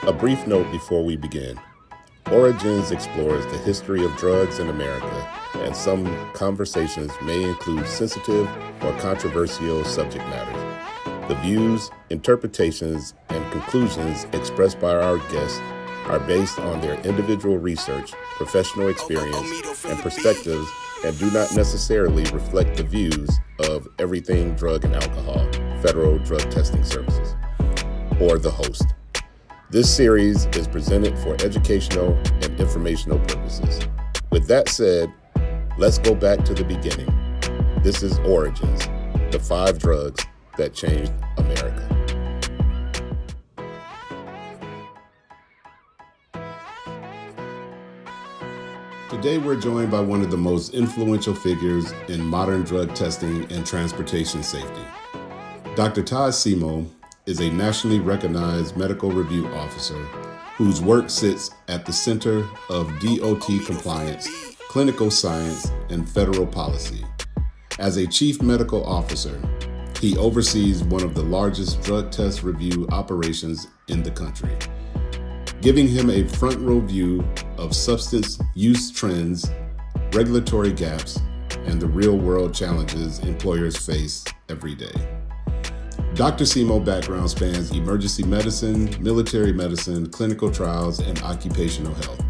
A brief note before we begin. Origins explores the history of drugs in America, and some conversations may include sensitive or controversial subject matters. The views, interpretations, and conclusions expressed by our guests are based on their individual research, professional experience, and perspectives, and do not necessarily reflect the views of Everything Drug and Alcohol, Federal Drug Testing Services, or the host. This series is presented for educational and informational purposes. With that said, let's go back to the beginning. This is Origins, the 5 drugs that changed America. Today we're joined by one of the most influential figures in modern drug testing and transportation safety. Dr. Todd Simo is a nationally recognized medical review officer whose work sits at the center of DOT compliance, clinical science, and federal policy. As a chief medical officer, he oversees one of the largest drug test review operations in the country, giving him a front row view of substance use trends, regulatory gaps, and the real world challenges employers face every day. Dr. Simo's background spans emergency medicine, military medicine, clinical trials, and occupational health.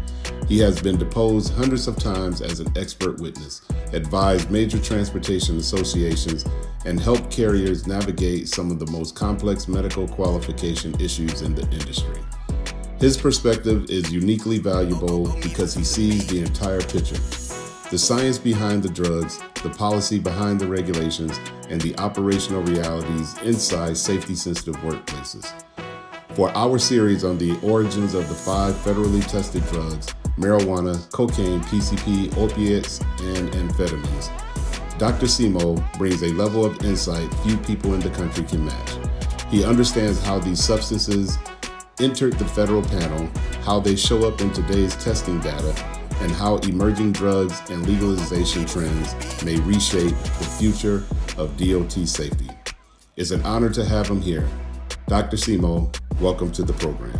He has been deposed hundreds of times as an expert witness, advised major transportation associations, and helped carriers navigate some of the most complex medical qualification issues in the industry. His perspective is uniquely valuable because he sees the entire picture: the science behind the drugs, the policy behind the regulations, and the operational realities inside safety-sensitive workplaces. For our series on the origins of the 5 federally tested drugs, marijuana, cocaine, PCP, opiates, and amphetamines, Dr. Simo brings a level of insight few people in the country can match. He understands how these substances entered the federal panel, how they show up in today's testing data, and how emerging drugs and legalization trends may reshape the future of DOT safety. It's an honor to have him here. Dr. Simo, welcome to the program.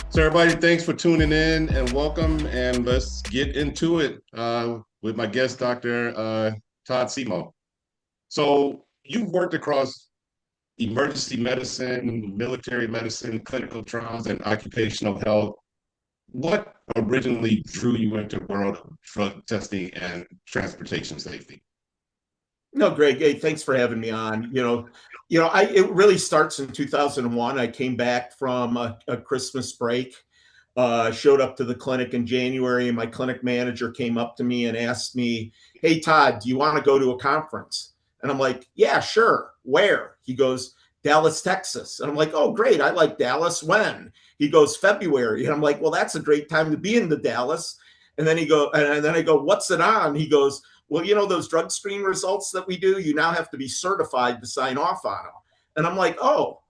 So everybody, thanks for tuning in and welcome, and let's get into it with my guest, Dr. Todd Simo. So you've worked across emergency medicine, military medicine, clinical trials, and occupational health. What originally drew you into the world of drug testing and transportation safety? No, Greg, hey, thanks for having me on. It really starts in 2001. I came back from a Christmas break, showed up to the clinic in January, and my clinic manager came up to me and asked me, "Hey, Todd, do you want to go to a conference?" And I'm like, "Yeah, sure. Where?" He goes, "Dallas, Texas." And I'm like, "Oh, great. I like Dallas. When?" He goes, "February." And I'm like, "Well, that's a great time to be in the Dallas." And then I go, "What's it on?" He goes, "Well, those drug screen results that we do, you now have to be certified to sign off on them." And I'm like, "Oh,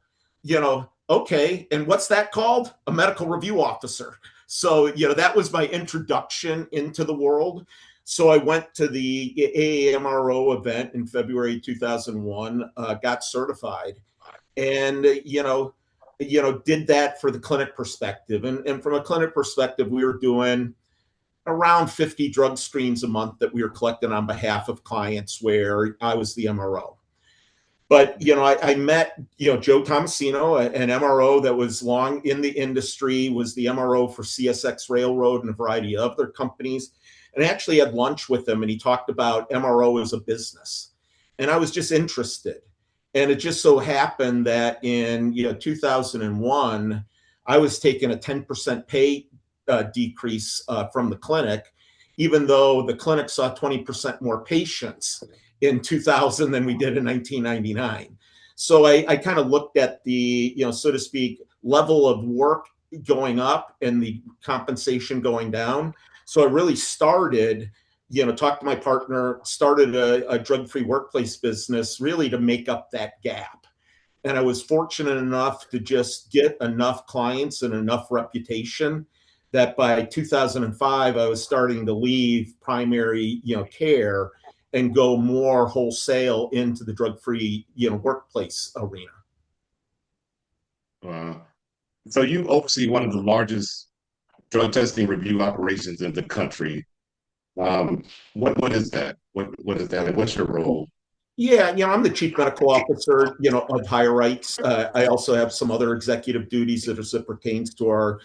okay. And what's that called?" A medical review officer. So, that was my introduction into the world. So I went to the AAMRO event in February 2001, got certified, and did that for the clinic perspective. And from a clinic perspective, we were doing around 50 drug screens a month that we were collecting on behalf of clients where I was the MRO. But, I met, Joe Tomasino, an MRO that was long in the industry, was the MRO for CSX Railroad and a variety of other companies. And I actually had lunch with him, and he talked about MRO as a business. And I was just interested. And it just so happened that in 2001, I was taking a 10% pay decrease from the clinic, even though the clinic saw 20% more patients in 2000 than we did in 1999. So I kind of looked at the, so to speak, level of work going up and the compensation going down. So I really started, talked to my partner, started a drug-free workplace business really to make up that gap. And I was fortunate enough to just get enough clients and enough reputation that by 2005, I was starting to leave primary, care and go more wholesale into the drug-free, workplace arena. Wow. So you oversee one of the largest drug testing review operations in the country. Um, what is that? What is that? And what's your role? Yeah, I'm the chief medical officer, of HireRight. I also have some other executive duties that as it pertains to our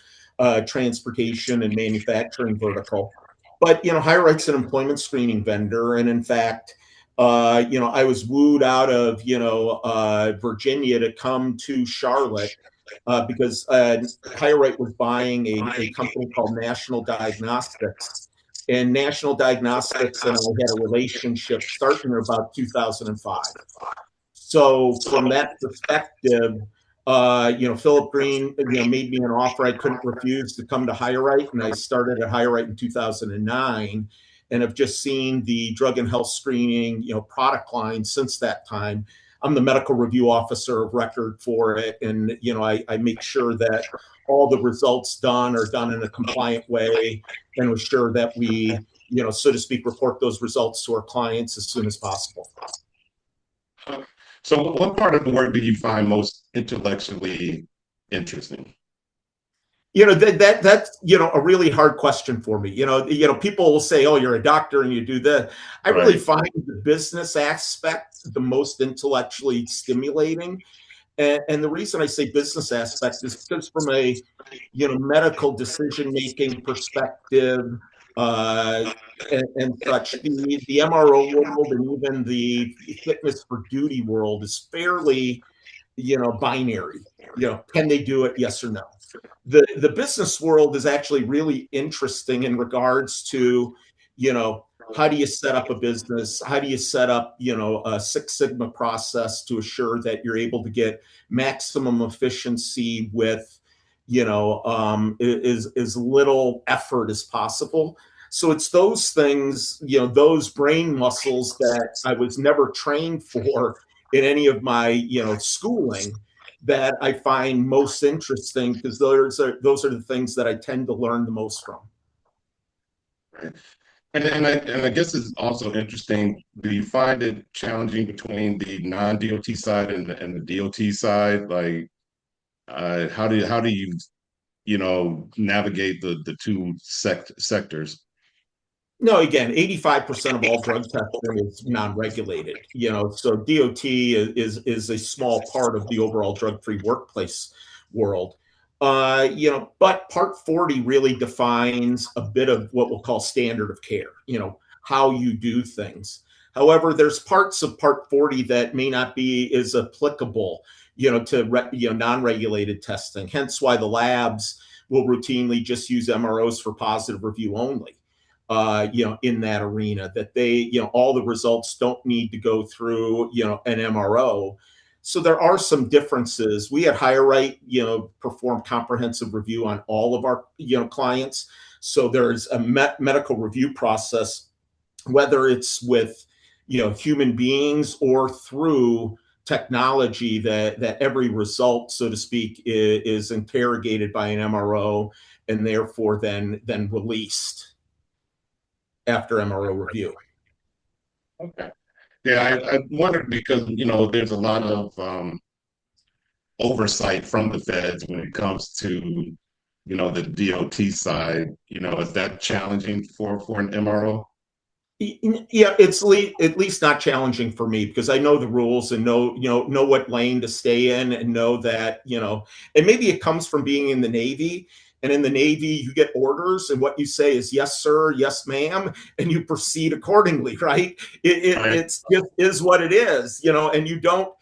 transportation and manufacturing vertical. But HireRight's an employment screening vendor, and in fact, I was wooed out of Virginia to come to Charlotte because HireRight was buying a company called National Diagnostics, and National Diagnostics and I had a relationship starting in about 2005. So from that perspective, Philip Green, made me an offer I couldn't refuse to come to HireRight, and I started at HireRight in 2009, and have just seen the drug and health screening, product line since that time. I'm the medical review officer of record for it, and I make sure that all the results done are done in a compliant way, and ensure that we, so to speak, report those results to our clients as soon as possible. So what part of the work do you find most intellectually interesting? That's a really hard question for me. People will say, "Oh, you're a doctor and you do this." I really Right. find the business aspect the most intellectually stimulating, and the reason I say business aspect is because from a medical decision making perspective, uh, and such, the MRO world and even the fitness for duty world is fairly binary. Can they do it? Yes or no. The business world is actually really interesting in regards to, how do you set up a business? How do you set up, a Six Sigma process to assure that you're able to get maximum efficiency with, as little effort as possible. So it's those things, those brain muscles that I was never trained for in any of my, schooling, that I find most interesting, because those are the things that I tend to learn the most from. Right. And I guess it's also interesting. Do you find it challenging between the non-DOT side and the DOT side? Like, how do you navigate the two sectors? No, again, 85% of all drug testing is non-regulated. So DOT is a small part of the overall drug-free workplace world. But Part 40 really defines a bit of what we'll call standard of care. How you do things. However, there's parts of Part 40 that may not be as applicable, to non-regulated testing. Hence, why the labs will routinely just use MROs for positive review only, in that arena, that they, all the results don't need to go through, an MRO. So there are some differences. We at HireRight, perform comprehensive review on all of our, clients. So there's a medical review process, whether it's with, human beings or through technology, that every result, so to speak, is interrogated by an MRO, and therefore then released after MRO review. Okay. Yeah, I wondered because there's a lot of oversight from the feds when it comes to the DOT side. Is that challenging for an MRO? Yeah, it's at least not challenging for me, because I know the rules and know what lane to stay in, and know that, and maybe it comes from being in the Navy. And in the Navy, you get orders, and what you say is yes, sir, yes, ma'am, and you proceed accordingly, right? Right. It's just is what it is, and you don't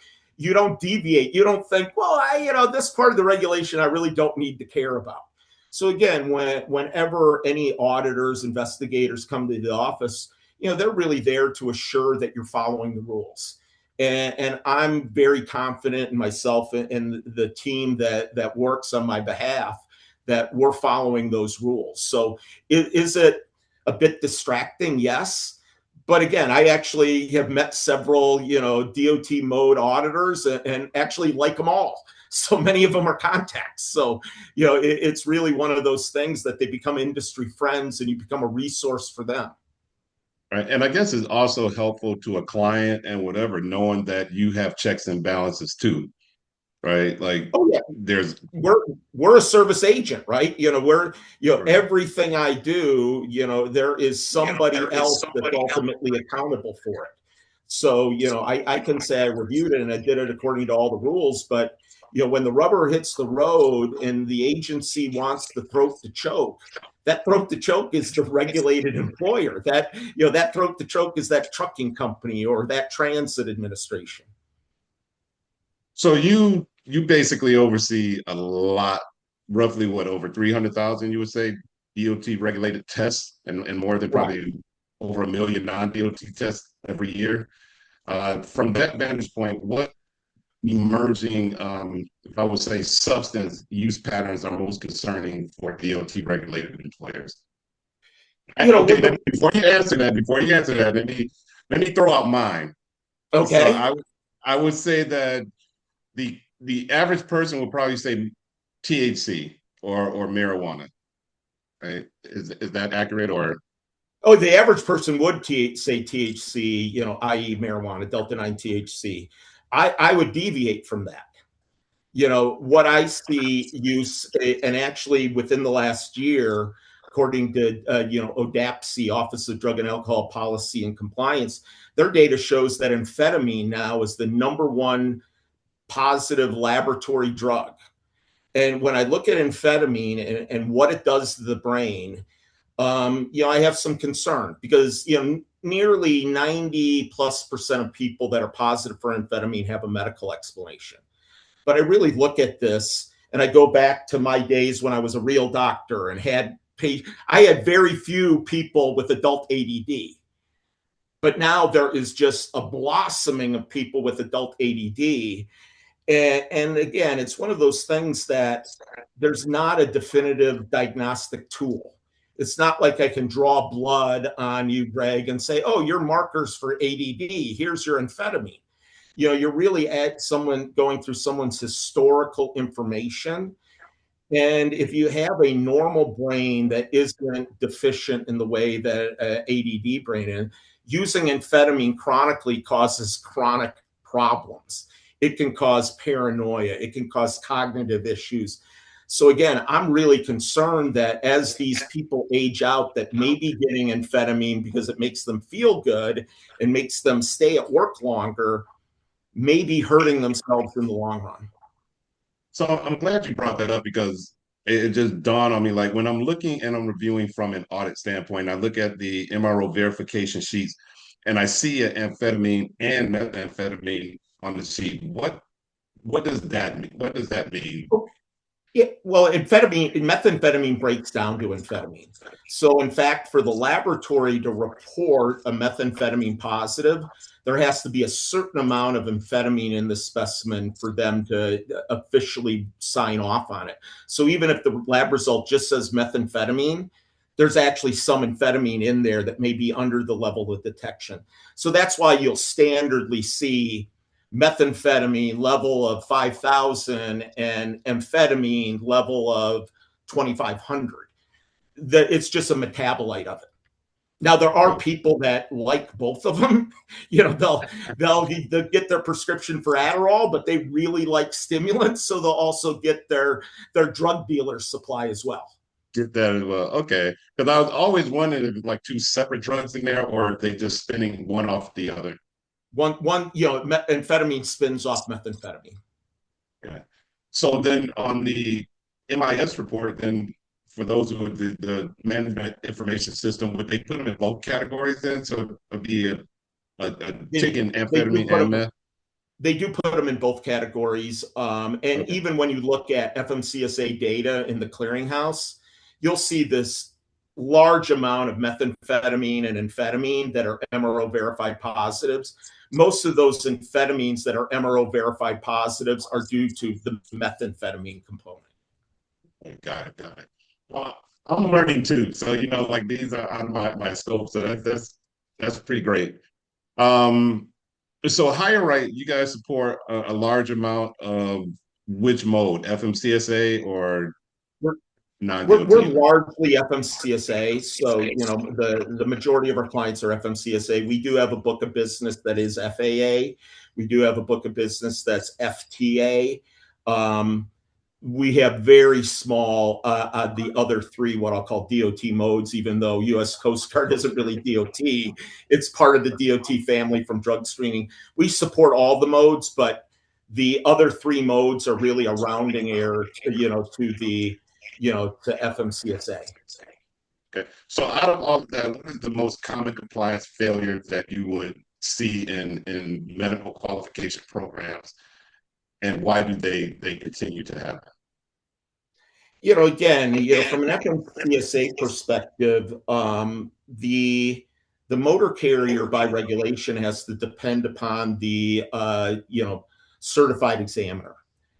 deviate. You don't think, well, this part of the regulation I really don't need to care about. So again, whenever any auditors, investigators come to the office, they're really there to assure that you're following the rules. And I'm very confident in myself and the team that works on my behalf, that we're following those rules. So is it a bit distracting? Yes. But again, I actually have met several, DOT mode auditors, and actually like them all. So many of them are contacts. So, it's really one of those things that they become industry friends, and you become a resource for them. Right. And I guess it's also helpful to a client and whatever, knowing that you have checks and balances too. right? Like Oh yeah, there's we're a service agent, right? Everything I do, there is somebody else that's ultimately accountable for it. So, I can say I reviewed it and I did it according to all the rules, but when the rubber hits the road and the agency wants the throat to choke, that throat to choke is the regulated employer. That throat to choke is that trucking company or that transit administration. so you basically oversee a lot, roughly what, over 300,000, you would say, DOT regulated tests, and more than Right. probably over a million non-DOT tests every year. From that vantage point, what emerging, if I would say, substance use patterns are most concerning for DOT regulated employers? Okay, before you answer that, let me throw out mine. So Okay. I would say that the average person will probably say THC or marijuana. Right? Is that accurate or? Oh, the average person would say THC, i.e. marijuana, Delta 9 THC. I would deviate from that. What I see use, and actually within the last year, according to, ODAPC, Office of Drug and Alcohol Policy and Compliance, their data shows that amphetamine now is the number one positive laboratory drug. And when I look at amphetamine and what it does to the brain, I have some concern because, nearly 90+% of people that are positive for amphetamine have a medical explanation. But I really look at this and I go back to my days when I was a real doctor and I had very few people with adult ADD. But now there is just a blossoming of people with adult ADD. And again, it's one of those things that there's not a definitive diagnostic tool. It's not like I can draw blood on you, Greg, and say, oh, your markers for ADD, here's your amphetamine. You're really at someone going through someone's historical information. And if you have a normal brain that isn't deficient in the way that ADD brain is, using amphetamine chronically causes chronic problems. It can cause paranoia. It can cause cognitive issues. So again, I'm really concerned that as these people age out, that maybe getting amphetamine because it makes them feel good and makes them stay at work longer, may be hurting themselves in the long run. So I'm glad you brought that up because it just dawned on me. Like when I'm looking and I'm reviewing from an audit standpoint, I look at the MRO verification sheets and I see an amphetamine and methamphetamine on the sheet. What does that mean? What does that mean? Yeah, well, methamphetamine breaks down to amphetamine. So, in fact, for the laboratory to report a methamphetamine positive, there has to be a certain amount of amphetamine in the specimen for them to officially sign off on it. So, even if the lab result just says methamphetamine, there's actually some amphetamine in there that may be under the level of detection. So, that's why you'll standardly see methamphetamine level of 5,000 and amphetamine level of 2,500. That it's just a metabolite of it. Now there are people that like both of them. They'll get their prescription for Adderall, but they really like stimulants, so they'll also get their drug dealer's supply as well. Get that as well. Okay. Because I was always wondering if like two separate drugs in there or if they just spinning one off the other. One, amphetamine spins off methamphetamine. Yeah. So then on the MIS report, then for those who the management information system, would they put them in both categories then? So it would be taking amphetamine and meth? They do put them in both categories. And okay. Even when you look at FMCSA data in the clearinghouse, you'll see this large amount of methamphetamine and amphetamine that are MRO verified positives. Most of those amphetamines that are MRO verified positives are due to the methamphetamine component. Got it. Well, I'm learning too. So, like these are on my scope. So that's pretty great. So HireRight, you guys support a large amount of which mode, FMCSA or non-DOT? We're largely FMCSA, so the majority of our clients are FMCSA. We do have a book of business that is FAA. We do have a book of business that's FTA. We have very small, the other three, what I'll call DOT modes, even though U.S. Coast Guard isn't really DOT. It's part of the DOT family from drug screening. We support all the modes, but the other three modes are really a rounding error, to the, to FMCSA. Okay. So out of all of that, what is the most common compliance failure that you would see in medical qualification programs, and why do they continue to happen? Again, from an FMCSA perspective, the motor carrier by regulation has to depend upon the certified examiner.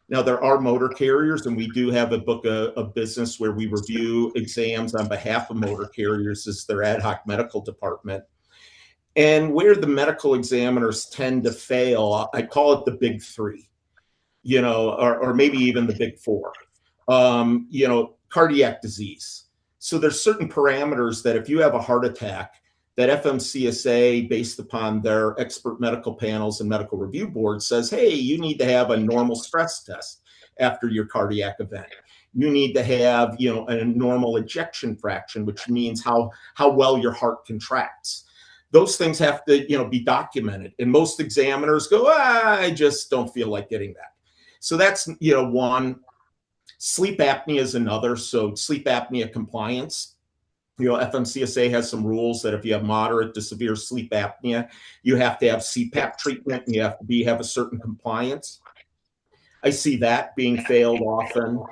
Now, there are motor carriers, and we do have a book of business where we review exams on behalf of motor carriers as their ad hoc medical department. And where the medical examiners tend to fail, I call it the big three, or maybe even the big four. Cardiac disease. So there's certain parameters that if you have a heart attack, that FMCSA, based upon their expert medical panels and medical review boards, says, hey, you need to have a normal stress test after your cardiac event. You need to have, a normal ejection fraction, which means how well your heart contracts. Those things have to, be documented. And most examiners go, I just don't feel like getting that. So that's, one. Sleep apnea is another. So sleep apnea compliance. FMCSA has some rules that if you have moderate to severe sleep apnea, you have to have CPAP treatment and you have to have a certain compliance. I see that being failed often.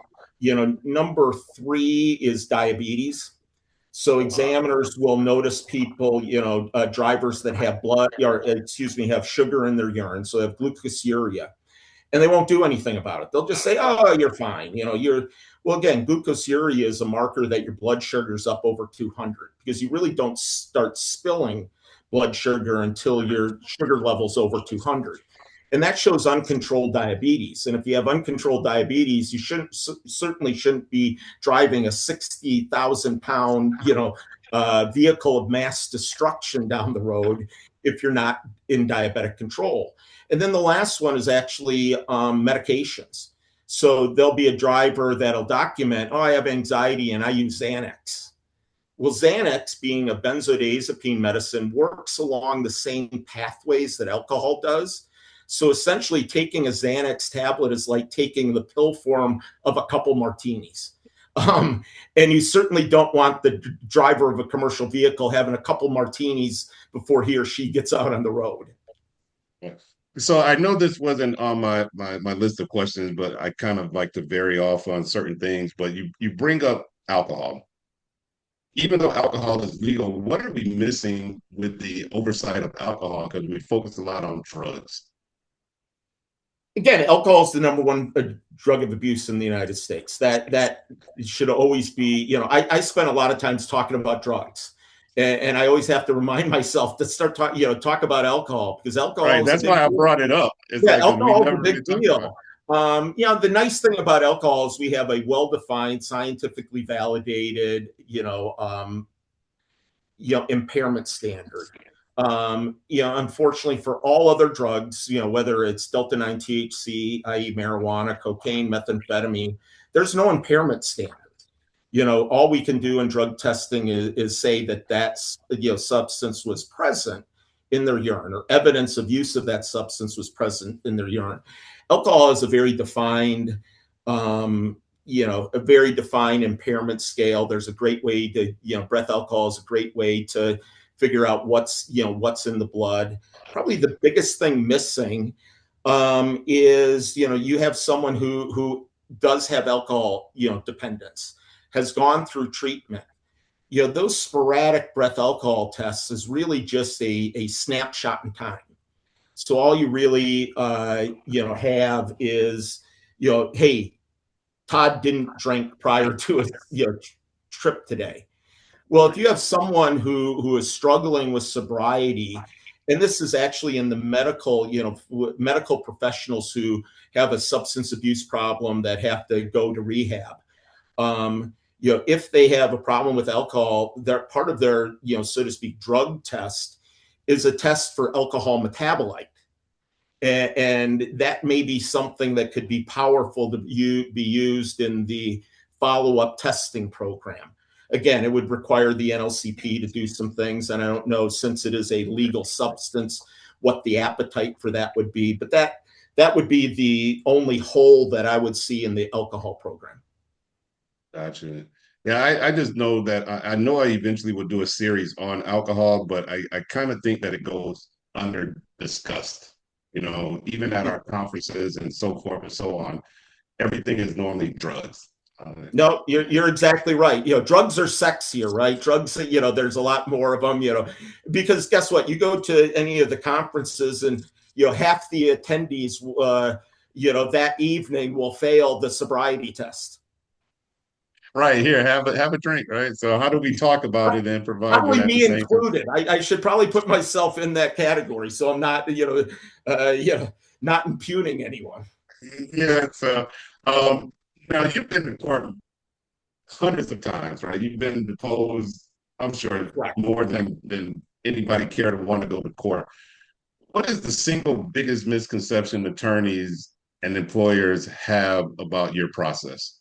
Number three is diabetes. So examiners will notice people, drivers that have have sugar in their urine. So they have glucosuria. And they won't do anything about it. They'll just say, oh, you're fine. Well, again, glucosuria is a marker that your blood sugar is up over 200, because you really don't start spilling blood sugar until your sugar level's over 200. And that shows uncontrolled diabetes. And if you have uncontrolled diabetes, you certainly shouldn't be driving a 60,000 pound, vehicle of mass destruction down the road if you're not in diabetic control. And then the last one is actually medications. So there'll be a driver that'll document, oh, I have anxiety and I use Xanax. Well, Xanax, being a benzodiazepine medicine, works along the same pathways that alcohol does. So essentially, taking a Xanax tablet is like taking the pill form of a couple martinis. And you certainly don't want the driver of a commercial vehicle having a couple martinis before he or she gets out on the road. So I know this wasn't on my list of questions, but I kind of like to vary off on certain things. But you bring up alcohol. Even though alcohol is legal, what are we missing with the oversight of alcohol? Because we focus a lot on drugs. Again, alcohol is the number one drug of abuse in the United States. That should always be, I spend a lot of times talking about drugs. And I always have to remind myself to start talk about alcohol, because alcohol. Right, that's why I brought it up. Alcohol is a big deal. The nice thing about alcohol is we have a well-defined, scientifically validated, impairment standard. Unfortunately, for all other drugs, whether it's Delta-9 THC, i.e. marijuana, cocaine, methamphetamine, there's no impairment standard. All we can do in drug testing is say that substance was present in their urine, or evidence of use of that substance was present in their urine. Alcohol is a very defined, impairment scale. There's a great way to, breath alcohol is a great way to figure out what's in the blood. Probably the biggest thing missing is, you have someone who does have alcohol, dependence, has gone through treatment. Those sporadic breath alcohol tests is really just a snapshot in time. So all you really, have is, hey, Todd didn't drink prior to his, trip today. Well, if you have someone who is struggling with sobriety, and this is actually in the medical, medical professionals who have a substance abuse problem that have to go to rehab, if they have a problem with alcohol, they're part of their, so to speak, drug test is a test for alcohol metabolite. And that may be something that could be powerful to be used in the follow-up testing program. Again, it would require the NLCP to do some things, and I don't know, since it is a legal substance, what the appetite for that would be, but that would be the only hole that I would see in the alcohol program. Gotcha. Yeah, I just know that I know I eventually will do a series on alcohol, but I kind of think that it goes under discussed. Even at our conferences and so forth and so on, everything is normally drugs. No, you're exactly right. Drugs are sexier, right? Drugs, there's a lot more of them, because guess what? You go to any of the conferences and, half the attendees, that evening will fail the sobriety test. Right here, have a drink, right? So how do we talk about it and provide it Probably at the me same time? included. I should probably put myself in that category, so I'm not, not impugning anyone. Yeah. So now you've been to court hundreds of times, right? You've been deposed, I'm sure, Right. more than anybody care to want to go to court. What is the single biggest misconception attorneys and employers have about your process?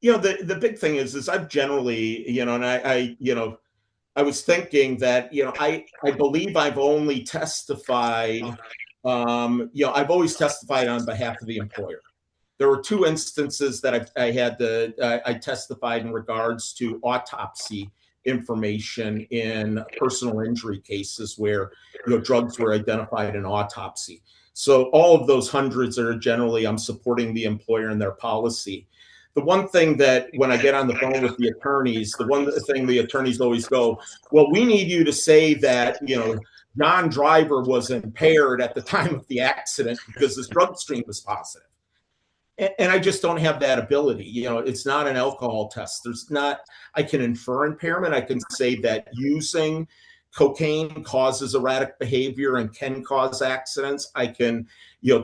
The big thing is I've generally, and I was thinking that, I believe I've only testified, I've always testified on behalf of the employer. There were two instances that I testified in regards to autopsy information in personal injury cases where, drugs were identified in autopsy. So all of those hundreds are generally, I'm supporting the employer and their policy. The one thing that when I get on the phone with the attorneys, the one thing the attorneys always go, well, we need you to say that, John Driver was impaired at the time of the accident because his drug screen was positive. And I just don't have that ability. It's not an alcohol test. I can infer impairment. I can say that using cocaine causes erratic behavior and can cause accidents. I can,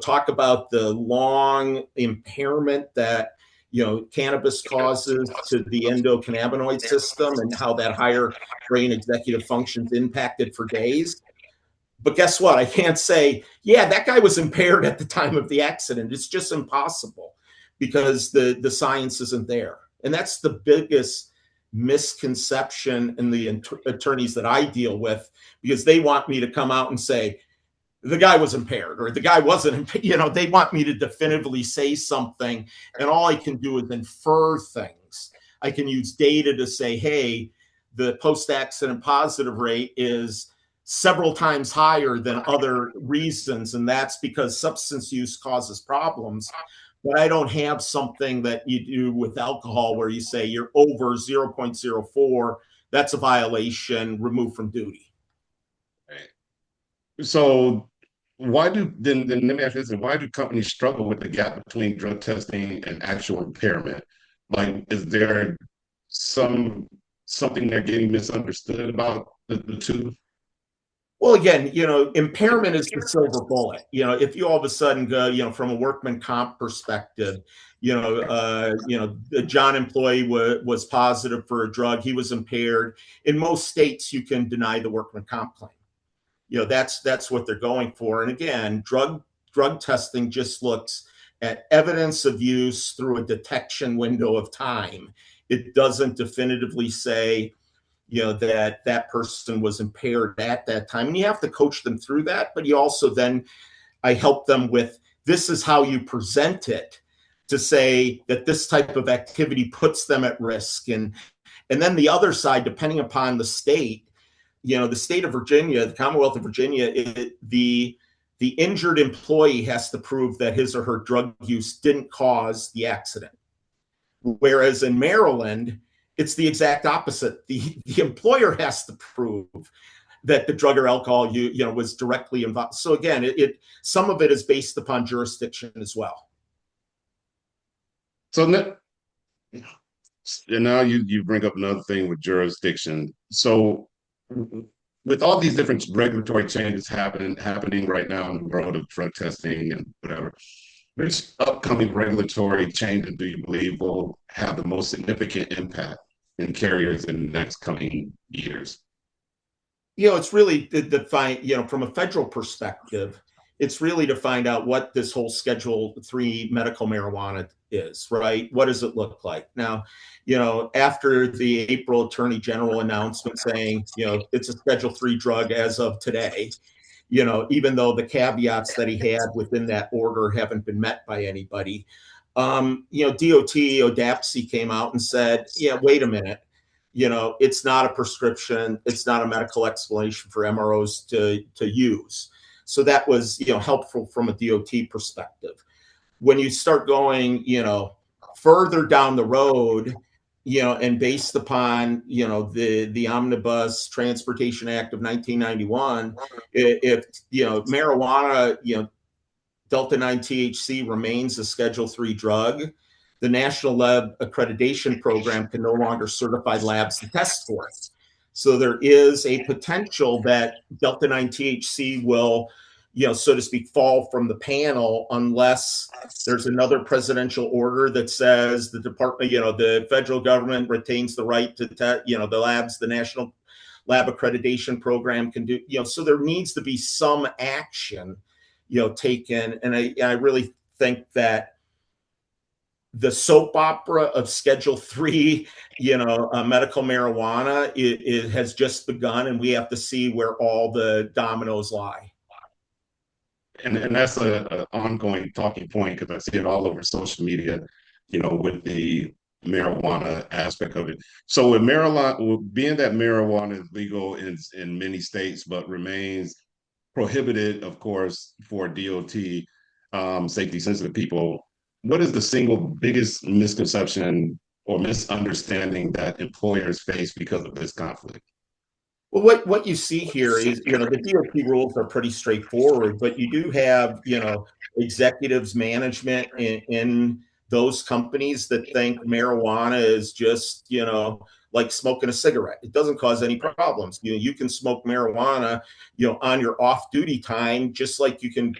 talk about the long impairment that, cannabis causes to the endocannabinoid system and how that higher brain executive functions impacted for days. But guess what? I can't say, yeah, that guy was impaired at the time of the accident. It's just impossible because the science isn't there. And that's the biggest misconception in the attorneys that I deal with, because they want me to come out and say, the guy was impaired or the guy wasn't, they want me to definitively say something. And all I can do is infer things. I can use data to say, hey, the post-accident positive rate is several times higher than other reasons, and that's because substance use causes problems. But I don't have something that you do with alcohol where you say you're over 0.04, that's a violation, removed from duty. So then let me ask you this, why do companies struggle with the gap between drug testing and actual impairment? Like, is there something they're getting misunderstood about the two? Well, again, impairment is the silver bullet. If you all of a sudden go, from a workman comp perspective, the John employee was positive for a drug, he was impaired. In most states, you can deny the workman comp claim. That's what they're going for. And again, drug testing just looks at evidence of use through a detection window of time. It doesn't definitively say, that person was impaired at that time. And you have to coach them through that. But you also then, I help them with, this is how you present it to say that this type of activity puts them at risk. And then the other side, depending upon the state, the state of Virginia, the Commonwealth of Virginia, the injured employee has to prove that his or her drug use didn't cause the accident. Whereas in Maryland, it's the exact opposite. The employer has to prove that the drug or alcohol was directly involved. So again, some of it is based upon jurisdiction as well. So now you bring up another thing with jurisdiction. So with all these different regulatory changes happening right now in the world of drug testing and whatever, which upcoming regulatory changes do you believe will have the most significant impact in carriers in the next coming years? It's really defined, from a federal perspective, It's really to find out what this whole Schedule 3 medical marijuana is, right? What does it look like? Now, after the April Attorney General announcement saying, it's a Schedule 3 drug as of today, even though the caveats that he had within that order haven't been met by anybody, DOT, ODAPC came out and said, yeah, wait a minute, it's not a prescription, it's not a medical explanation for MROs to use. So that was, helpful from a DOT perspective. When you start going, further down the road, and based upon, the Omnibus Transportation Act of 1991, if, marijuana, Delta 9 THC remains a Schedule 3 drug, the National Lab Accreditation Program can no longer certify labs to test for it. So there is a potential that Delta 9 THC will, so to speak, fall from the panel unless there's another presidential order that says the department, the federal government retains the right to, the labs, the National Lab Accreditation Program can do, so there needs to be some action, taken. And I really think that the soap opera of Schedule 3, medical marijuana, it has just begun, and we have to see where all the dominoes lie. And that's a ongoing talking point because I see it all over social media, with the marijuana aspect of it. So with marijuana, being that marijuana is legal in many states, but remains prohibited, of course, for DOT, safety sensitive people, what is the single biggest misconception or misunderstanding that employers face because of this conflict? Well, what you see here is, the DOT rules are pretty straightforward, but you do have, executives, management in those companies that think marijuana is just, like smoking a cigarette. It doesn't cause any problems. You can smoke marijuana, on your off-duty time, just like you can,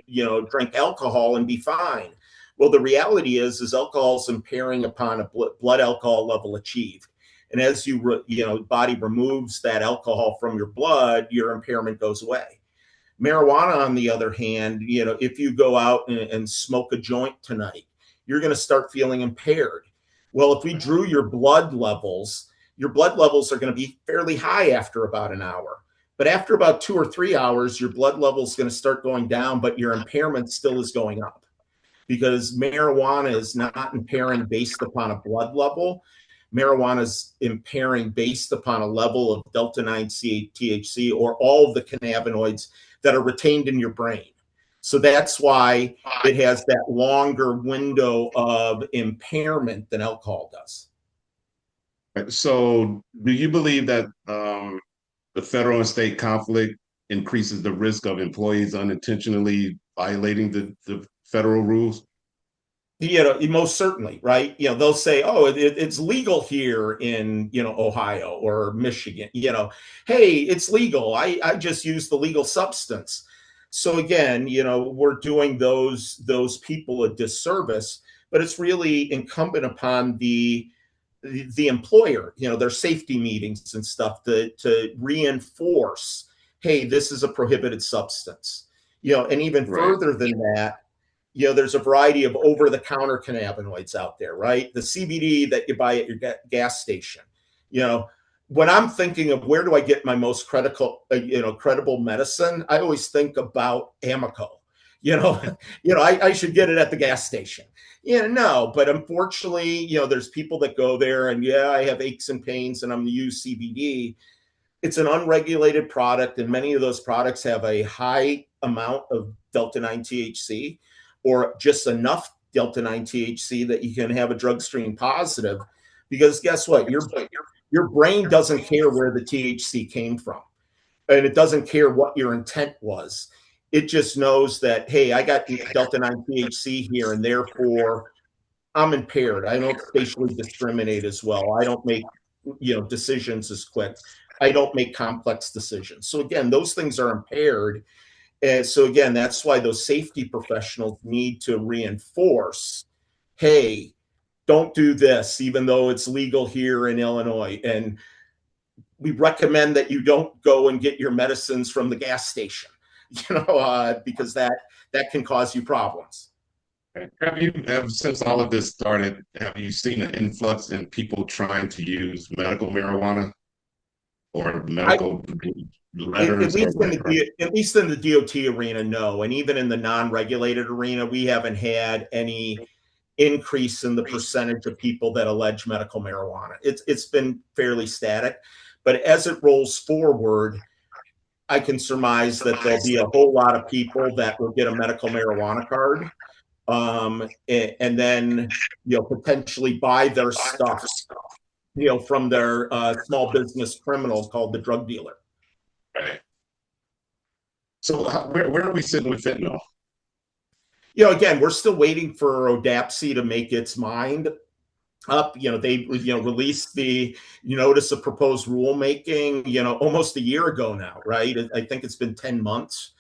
drink alcohol and be fine. Well, the reality is alcohol is impairing upon a blood alcohol level achieved. And as body removes that alcohol from your blood, your impairment goes away. Marijuana, on the other hand, if you go out and smoke a joint tonight, you're going to start feeling impaired. Well, if we drew your blood levels are going to be fairly high after about an hour. But after about 2 or 3 hours, your blood level is going to start going down, but your impairment still is going up because marijuana is not impairing based upon a blood level. Marijuana is impairing based upon a level of Delta 9 THC or all of the cannabinoids that are retained in your brain. So that's why it has that longer window of impairment than alcohol does. So do you believe that the federal and state conflict increases the risk of employees unintentionally violating the federal rules? Most certainly, right? They'll say, oh, it's legal here in, Ohio or Michigan, hey, it's legal. I just use the legal substance. So again, we're doing those people a disservice, but it's really incumbent upon the employer, their safety meetings and stuff to reinforce, hey, this is a prohibited substance, and even further than that, there's a variety of over-the-counter cannabinoids out there, right? The CBD that you buy at your gas station. When I'm thinking of where do I get my most credible medicine, I always think about Amico. I should get it at the gas station. No, but unfortunately, there's people that go there and I have aches and pains and I'm going to use CBD. It's an unregulated product, and many of those products have a high amount of Delta 9 THC or just enough Delta 9 THC that you can have a drug screen positive. Because guess what? Your brain doesn't care where the THC came from, and it doesn't care what your intent was. It just knows that, hey, I got Delta 9 THC here, and therefore I'm impaired. I don't spatially discriminate as well. I don't make decisions as quick. I don't make complex decisions. So again, those things are impaired. And so again, that's why those safety professionals need to reinforce, hey, don't do this, even though it's legal here in Illinois. And we recommend that you don't go and get your medicines from the gas station. because that can cause you problems. Since all of this started, have you seen an influx in people trying to use medical marijuana or I, medical at letters or least in whatever? the DOT arena, no. And even in the non-regulated arena, we haven't had any increase in the percentage of people that allege medical marijuana. It's been fairly static. But as it rolls forward, I can surmise that there'll be a whole lot of people that will get a medical marijuana card, and then potentially buy their stuff from their small business criminal called the drug dealer. Right. So where are we sitting with fentanyl? Again, we're still waiting for ODAPSI to make its mind up. They released the notice of proposed rulemaking almost a year ago now, right? I think it's been 10 months,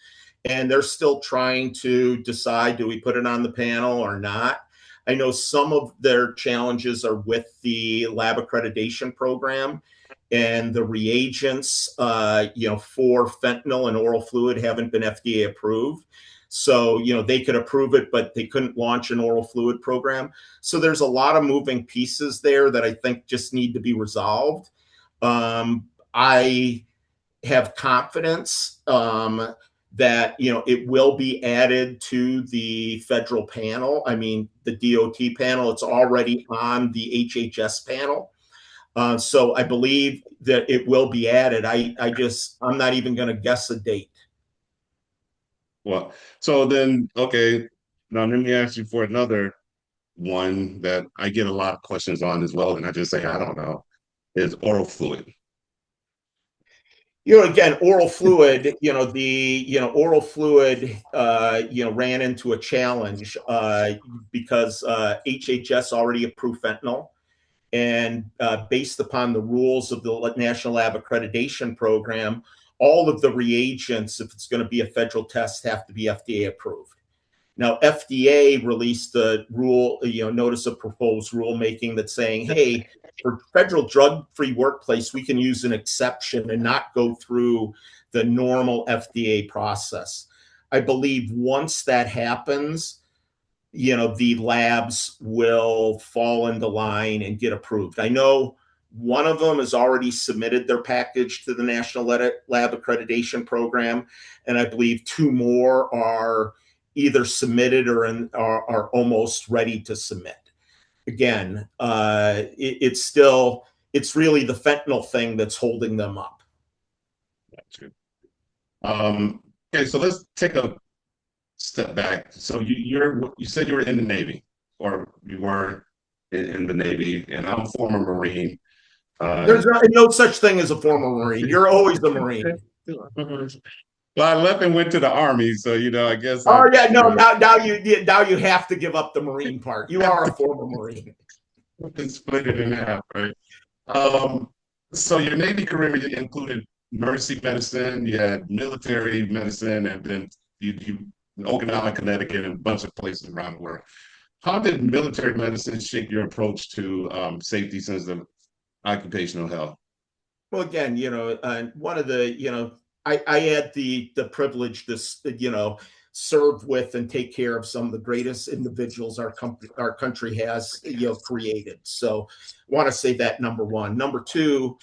and they're still trying to decide, do we put it on the panel or not? I know some of their challenges are with the lab accreditation program, and the reagents for fentanyl and oral fluid haven't been FDA approved. So, they could approve it, but they couldn't launch an oral fluid program. So there's a lot of moving pieces there that I think just need to be resolved. I have confidence that it will be added to the federal panel. I mean, the DOT panel, it's already on the HHS panel. So I believe that it will be added. I'm not even going to guess a date. Well, so then, okay, now let me ask you for another one that I get a lot of questions on as well, and I just say, I don't know, is oral fluid. Again, oral fluid, oral fluid, ran into a challenge because HHS already approved fentanyl. And based upon the rules of the National Lab Accreditation Program, all of the reagents, if it's going to be a federal test, have to be FDA approved. Now, FDA released a rule, notice of proposed rulemaking that's saying, hey, for federal drug-free workplace, we can use an exception and not go through the normal FDA process. I believe once that happens, the labs will fall into line and get approved. I know one of them has already submitted their package to the National Lab Accreditation Program, and I believe two more are either submitted or are almost ready to submit. Again, it's really the fentanyl thing that's holding them up. Gotcha. Okay, so let's take a step back. So you said you were in the Navy, or you were in the Navy, and I'm a former Marine. There's no such thing as a former Marine. You're always a Marine. Well, I left and went to the Army, so I guess. Oh yeah, no. Now you have to give up the Marine part. You are a former Marine. Split it in half, right? So your Navy career included emergency medicine, you had military medicine, and then you Okinawa, Connecticut, and a bunch of places around the world. How did military medicine shape your approach to safety, sense of occupational health? Well, again, one of the, I had the privilege to, serve with and take care of some of the greatest individuals our country has, created. So I want to say that, number one. Number two,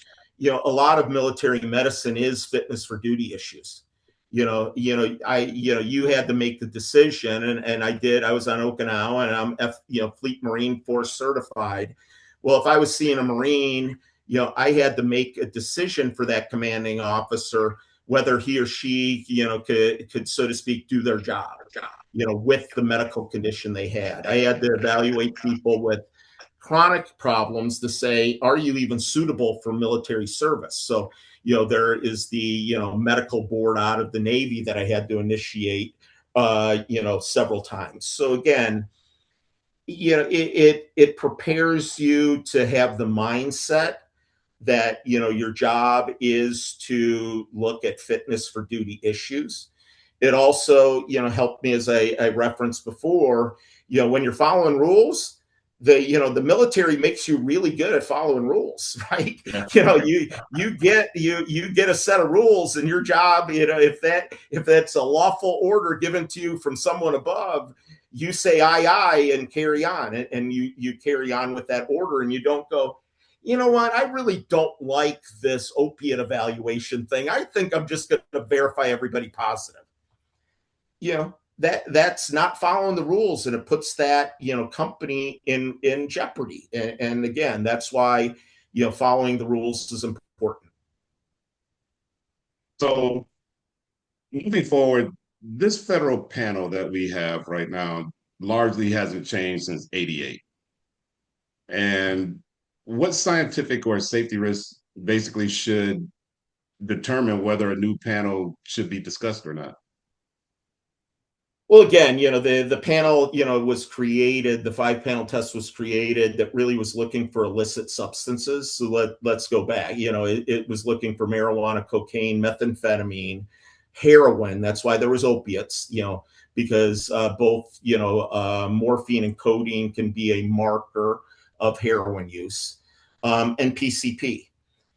a lot of military medicine is fitness for duty issues. You had to make the decision, and I did. I was on Okinawa, and I'm Fleet Marine Force certified. Well, if I was seeing a Marine, I had to make a decision for that commanding officer whether he or she, could, so to speak, do their job, with the medical condition they had. I had to evaluate people with chronic problems to say, are you even suitable for military service? So, there is the, medical board out of the Navy that I had to initiate, several times. So again, it prepares you to have the mindset that your job is to look at fitness for duty issues. It also helped me, as I referenced before, when you're following rules, the military makes you really good at following rules, right? Yeah. You get a set of rules, and your job, if that's a lawful order given to you from someone above, you say aye and carry on, and you carry on with that order, and you don't go, you know what, I really don't like this opiate evaluation thing. I think I'm just going to verify everybody positive. That's not following the rules, and it puts that company in jeopardy. And again, that's why following the rules is important. So moving forward, this federal panel that we have right now largely hasn't changed since '88. And what scientific or safety risks basically should determine whether a new panel should be discussed or not? Well, again, the panel, was created, the 5-panel test was created that really was looking for illicit substances. So let's go back. It was looking for marijuana, cocaine, methamphetamine, heroin. That's why there was opiates, because both, morphine and codeine can be a marker of heroin use, and PCP.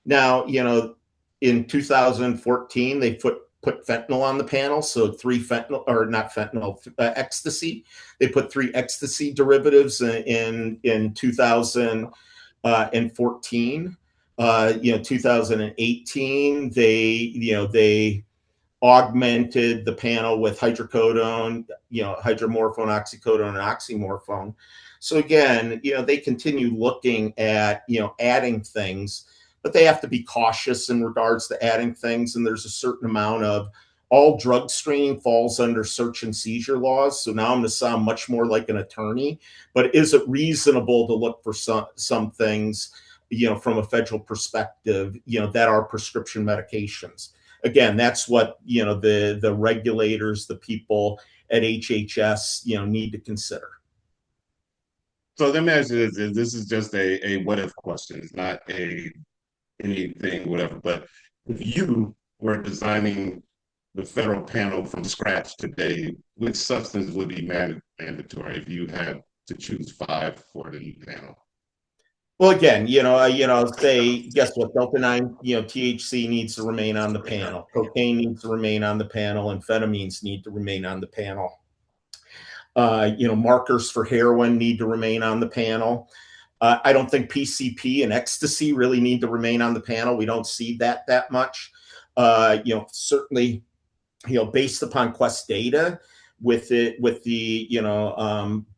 Now, in 2014, they put fentanyl on the panel. So ecstasy. They put 3 ecstasy derivatives in 2014. 2018, they augmented the panel with hydrocodone, hydromorphone, oxycodone, and oxymorphone. So again, they continue looking at, adding things, but they have to be cautious in regards to adding things. And there's a certain amount of, all drug screening falls under search and seizure laws. So now I'm going to sound much more like an attorney, but is it reasonable to look for some things, from a federal perspective, that are prescription medications? Again, that's what, the regulators, the people at HHS, need to consider. So let me ask you this. This is just a what if question. It's not anything, whatever. But if you were designing the federal panel from scratch today, which substance would be mandatory if you had to choose 5 for the new panel? Well, again, say, guess what? Delta 9, THC needs to remain on the panel. Cocaine needs to remain on the panel. Amphetamines need to remain on the panel. Markers for heroin need to remain on the panel. I don't think PCP and ecstasy really need to remain on the panel. We don't see that much. Certainly, based upon Quest data, with the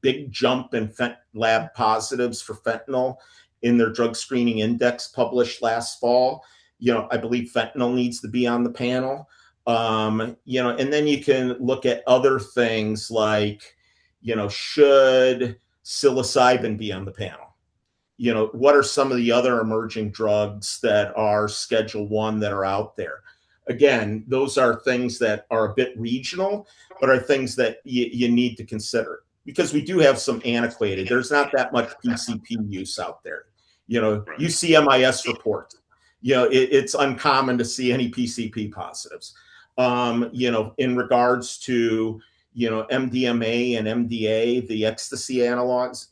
big jump in lab positives for fentanyl in their drug screening index published last fall, I believe fentanyl needs to be on the panel. And then you can look at other things like, should psilocybin be on the panel? What are some of the other emerging drugs that are Schedule 1 that are out there? Again, those are things that are a bit regional, but are things that you need to consider, because we do have some antiquated. There's not that much PCP use out there. You see MIS reports. It's uncommon to see any PCP positives. In regards to, MDMA and MDA, the ecstasy analogs,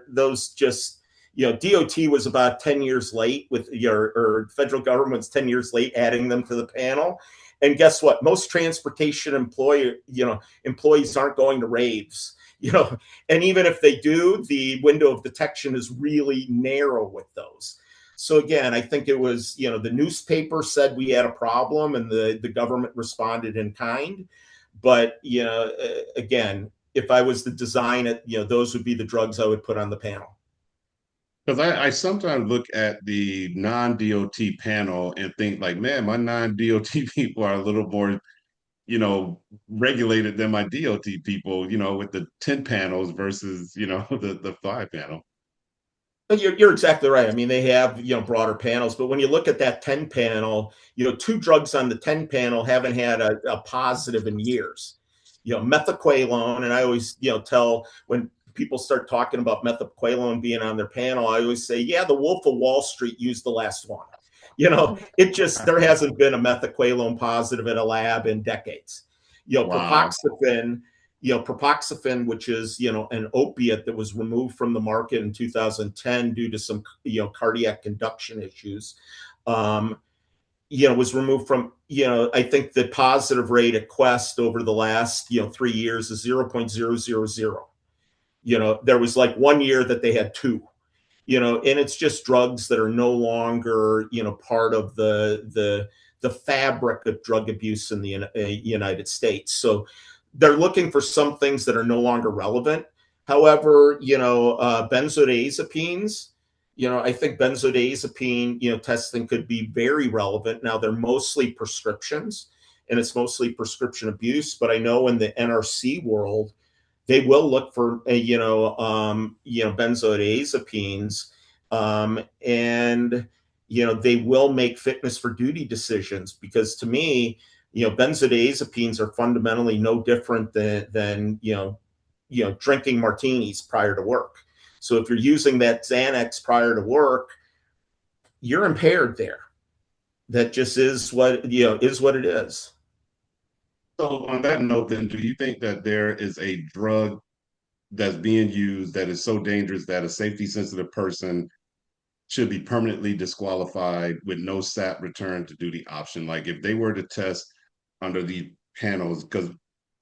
those just, DOT was about 10 years late with or federal government's 10 years late adding them to the panel. And guess what? Most transportation employees aren't going to raves, and even if they do, the window of detection is really narrow with those. So again, I think it was, the newspaper said we had a problem and the government responded in kind. But, again, if I was to design it, those would be the drugs I would put on the panel. Because I sometimes look at the non-DOT panel and think like, man, my non-DOT people are a little more, regulated than my DOT people, with the 10 panels versus, the 5 panel. You're exactly right. I mean, they have, broader panels, but when you look at that 10 panel, 2 drugs on the 10 panel haven't had a positive in years. Methaqualone, and I always, tell when people start talking about methaqualone being on their panel, I always say, yeah, the Wolf of Wall Street used the last one. There hasn't been a methaqualone positive in a lab in decades. Wow. Propoxyphene, Propoxyphene, which is, an opiate that was removed from the market in 2010 due to some, cardiac conduction issues, was removed from, I think the positive rate at Quest over the last, 3 years is 0.000. There was like 1 year that they had two, and it's just drugs that are no longer, part of the fabric of drug abuse in the United States. So they're looking for some things that are no longer relevant. However, benzodiazepines, I think benzodiazepine, testing could be very relevant. Now they're mostly prescriptions and it's mostly prescription abuse, but I know in the NRC world, they will look for, benzodiazepines, and, they will make fitness for duty decisions because to me, benzodiazepines are fundamentally no different than drinking martinis prior to work. So if you're using that Xanax prior to work, you're impaired there. That just is what it is. So on that note, then, do you think that there is a drug that's being used that is so dangerous that a safety sensitive person should be permanently disqualified with no SAT return to duty option? Like if they were to test under the panels, because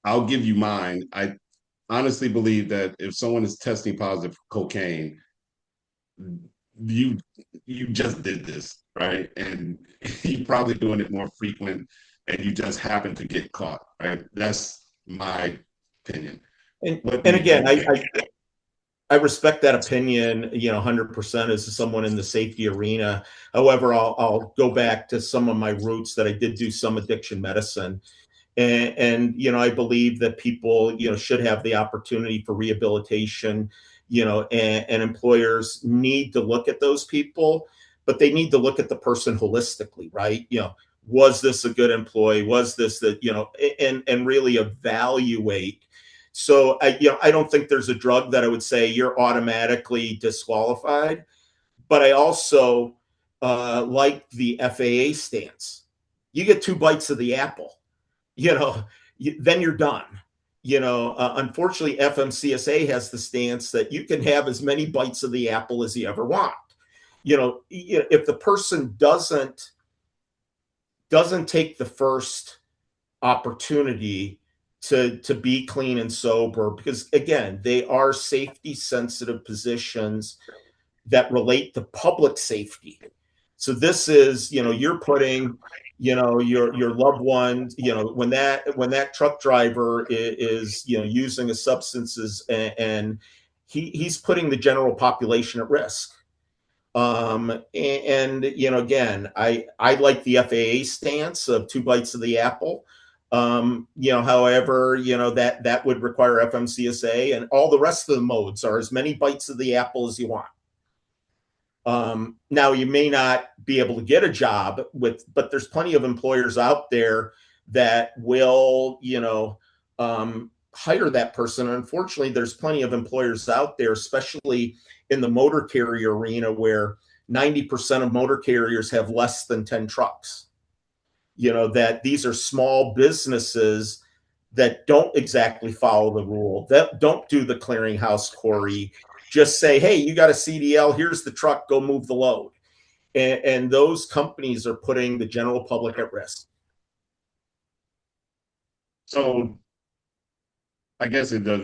I'll give you mine. I honestly believe that if someone is testing positive for cocaine, you you just did this, right? And you're probably doing it more frequent and you just happen to get caught, right? That's my opinion. What do And you again, think? I respect that opinion, 100% as someone in the safety arena. However, I'll go back to some of my roots that I did do some addiction medicine. And I believe that people, should have the opportunity for rehabilitation, and employers need to look at those people, but they need to look at the person holistically, right? Was this a good employee? Was this that, and really evaluate. So I don't think there's a drug that I would say you're automatically disqualified, but I also like the FAA stance. You get two bites of the apple, then you're done. Unfortunately, FMCSA has the stance that you can have as many bites of the apple as you ever want. If the person doesn't take the first opportunity to be clean and sober, because again, they are safety sensitive positions that relate to public safety. So this is, you're putting, your loved one, when that truck driver is using a substances and he's putting the general population at risk. And again, I like the FAA stance of two bites of the apple. However, that would require FMCSA, and all the rest of the modes are as many bites of the apple as you want. Now you may not be able to get a job but there's plenty of employers out there that will, hire that person. And unfortunately, there's plenty of employers out there, especially in the motor carrier arena, where 90% of motor carriers have less than 10 trucks. That these are small businesses that don't exactly follow the rule, that don't do the clearinghouse query, just say, hey, you got a CDL, here's the truck, go move the load. And those companies are putting the general public at risk. So I guess it does,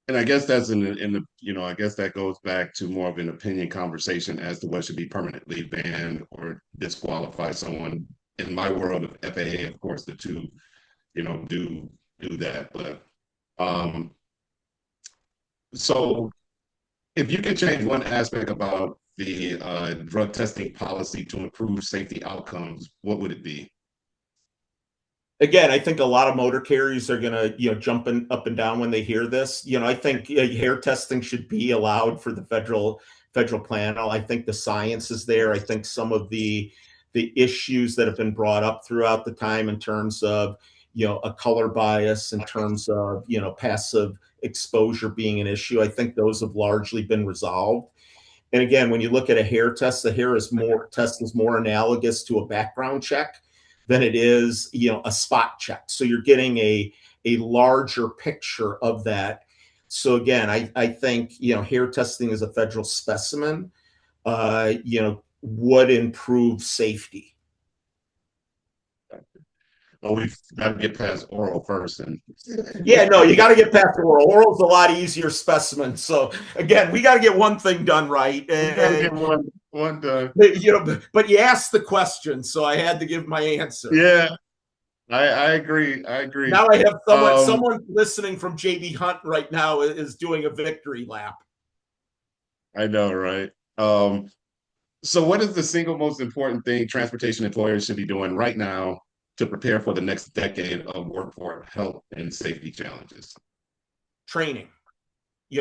and I guess that's in the, I guess that goes back to more of an opinion conversation as to what should be permanently banned or disqualify someone. In my world of FAA, of course, the two, do that. But so if you could change one aspect about the drug testing policy to improve safety outcomes, what would it be? Again, I think a lot of motor carriers are going to, jumping up and down when they hear this. I think hair testing should be allowed for the federal panel. I think the science is there. I think some of the issues that have been brought up throughout the time in terms of, a color bias, in terms of, passive exposure being an issue, I think those have largely been resolved. And again, when you look at a hair test, the hair test is more analogous to a background check. than it is, a spot check. So you're getting a larger picture of that. So again, I think, hair testing as a federal specimen, would improve safety. Well, we've got to get past oral first. And Yeah, no, you got to get past oral. Oral's a lot easier specimen. So again, we got to get one thing done right. we got to get one done. But you asked the question, so I had to give my answer. Yeah, I agree. I agree. Now I have someone listening from JB Hunt right now is doing a victory lap. I know, right? So what is the single most important thing transportation employers should be doing right now to prepare for the next decade of workforce health and safety challenges? Training,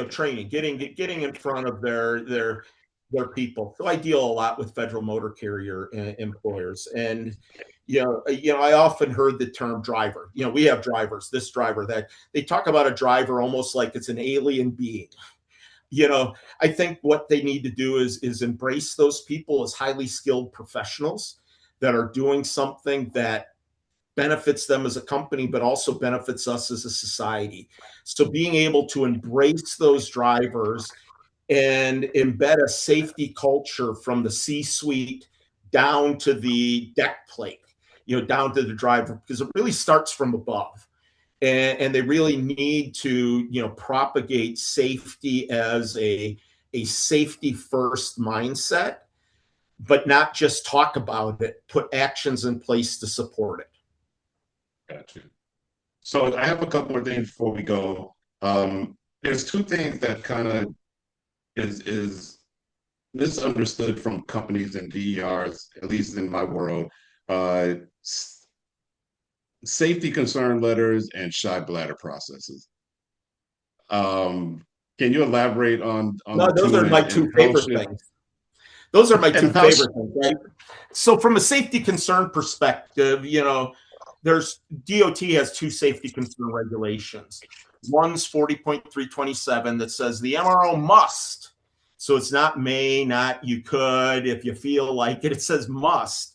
training, getting in front of their people. So I deal a lot with federal motor carrier employers, and I often heard the term driver. We have drivers, this driver, that. They talk about a driver almost like it's an alien being. I think what they need to do is embrace those people as highly skilled professionals that are doing something that benefits them as a company, but also benefits us as a society. So being able to embrace those drivers and embed a safety culture from the C-suite down to the deck plate, down to the driver, because it really starts from above. And they really need to, propagate safety as a safety first mindset, but not just talk about it, put actions in place to support it. Gotcha. So I have a couple of things before we go. There's two things that kind of is misunderstood from companies and DERs, at least in my world. Uh, Safety concern letters and shy bladder processes. Can you elaborate on No, the those two are my and two how favorite should things. Those are my two and how favorite things, right? So from a safety concern perspective, there's DOT has two safety concern regulations. One's 40.327 that says the MRO must. So it's not may, not you could, if you feel like it. It says must.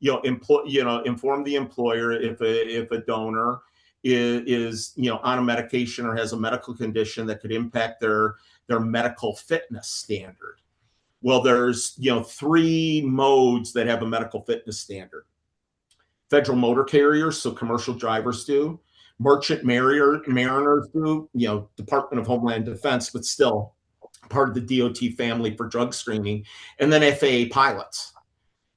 Inform the employer if a donor is on a medication or has a medical condition that could impact their medical fitness standard. Well, there's three modes that have a medical fitness standard. Federal motor carriers, so commercial drivers do. Merchant mariners do, Department of Homeland Defense, but still part of the DOT family for drug screening. And then FAA pilots.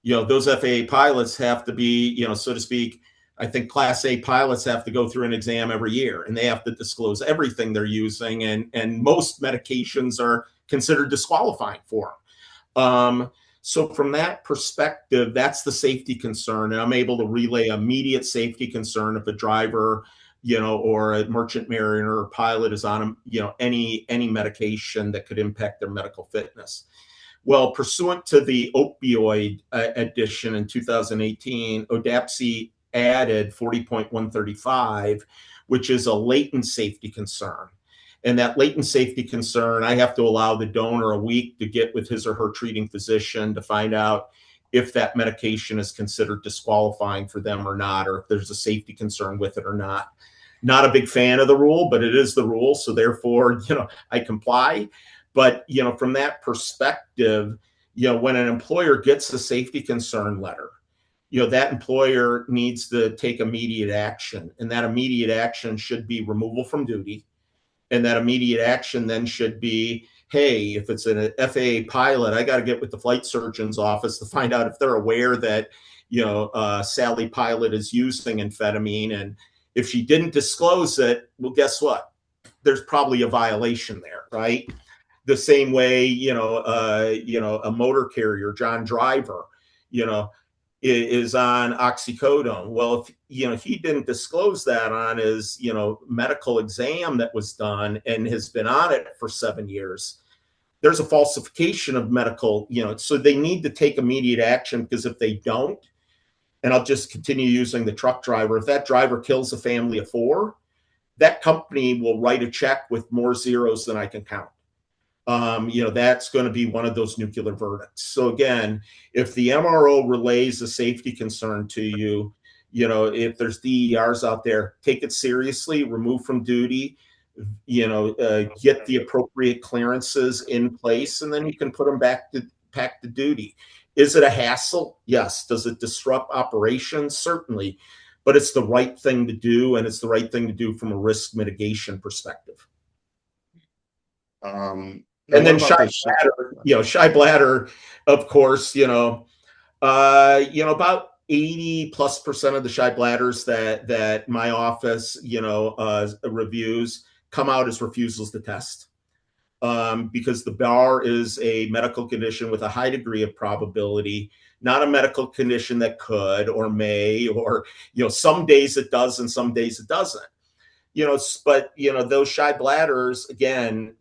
Those FAA pilots have to be, so to speak, I think Class A pilots have to go through an exam every year, and they have to disclose everything they're using, and most medications are considered disqualifying for them. So from that perspective, that's the safety concern. And I'm able to relay immediate safety concern if a driver, or a merchant mariner or pilot is on, any medication that could impact their medical fitness. Well, pursuant to the opioid addition in 2018, ODAPSI added 40.135, which is a latent safety concern. And that latent safety concern, I have to allow the donor a week to get with his or her treating physician to find out if that medication is considered disqualifying for them or not, or if there's a safety concern with it or not. Not a big fan of the rule, but it is the rule. So therefore, I comply. But, from that perspective, when an employer gets a safety concern letter, that employer needs to take immediate action. And that immediate action should be removal from duty. And that immediate action then should be, hey, if it's an FAA pilot, I got to get with the flight surgeon's office to find out if they're aware that, Sally pilot is using amphetamine. And if she didn't disclose it, well, guess what? There's probably a violation there, right? The same way, a motor carrier, John Driver, is on oxycodone. Well, if he didn't disclose that on his, medical exam that was done and has been on it for 7 years, there's a falsification of medical, so they need to take immediate action, because if they don't, and I'll just continue using the truck driver, if that driver kills a family of 4, that company will write a check with more zeros than I can count. That's going to be one of those nuclear verdicts. So again, if the MRO relays a safety concern to you, if there's DERs out there, take it seriously, remove from duty, get the appropriate clearances in place, and then you can put them back to duty. Is it a hassle? Yes. Does it disrupt operations? Certainly. But it's the right thing to do, and it's the right thing to do from a risk mitigation perspective. And then shy bladder, of course, about 80+% of the shy bladders that my office, reviews come out as refusals to test. Because the bar is a medical condition with a high degree of probability, not a medical condition that could or may, or, some days it does and some days it doesn't. But, those shy bladders, again,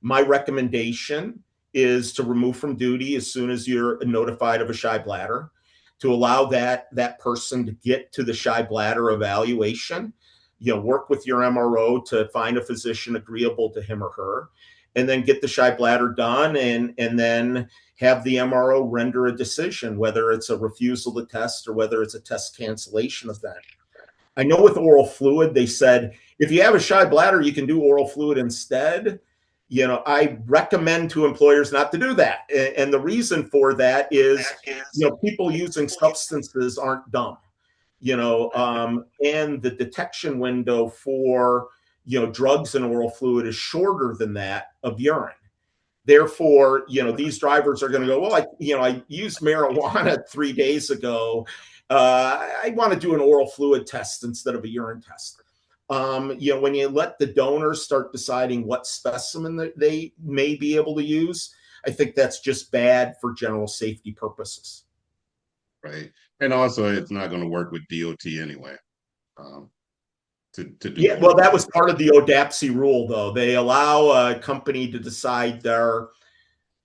my recommendation is to remove from duty as soon as you're notified of a shy bladder, to allow that person to get to the shy bladder evaluation, work with your MRO to find a physician agreeable to him or her, and then get the shy bladder done, and then have the MRO render a decision, whether it's a refusal to test or whether it's a test cancellation event. I know with oral fluid, they said, if you have a shy bladder, you can do oral fluid instead. I recommend to employers not to do that. And the reason for that is, people using substances aren't dumb, and the detection window for, drugs in oral fluid is shorter than that of urine. Therefore, these drivers are going to go, well, I used marijuana 3 days ago. I want to do an oral fluid test instead of a urine test. When you let the donors start deciding what specimen that they may be able to use, I think that's just bad for general safety purposes. Right. And also, it's not going to work with DOT anyway. To do well, that was part of the ODAPSI rule, though. They allow a company to decide their,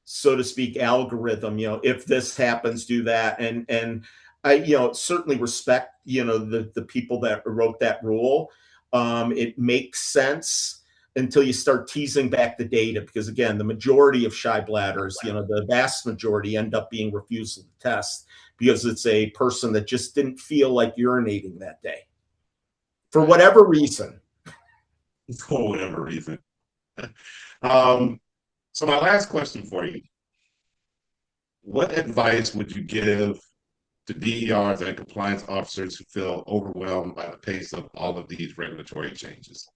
so to speak, algorithm. If this happens, do that. And I, certainly respect, the people that wrote that rule. It makes sense until you start teasing back the data, because again, the majority of shy bladders, the vast majority end up being refusal to test because it's a person that just didn't feel like urinating that day for whatever reason. For whatever reason. So my last question for you: what advice would you give to DERs and compliance officers who feel overwhelmed by the pace of all of these regulatory changes?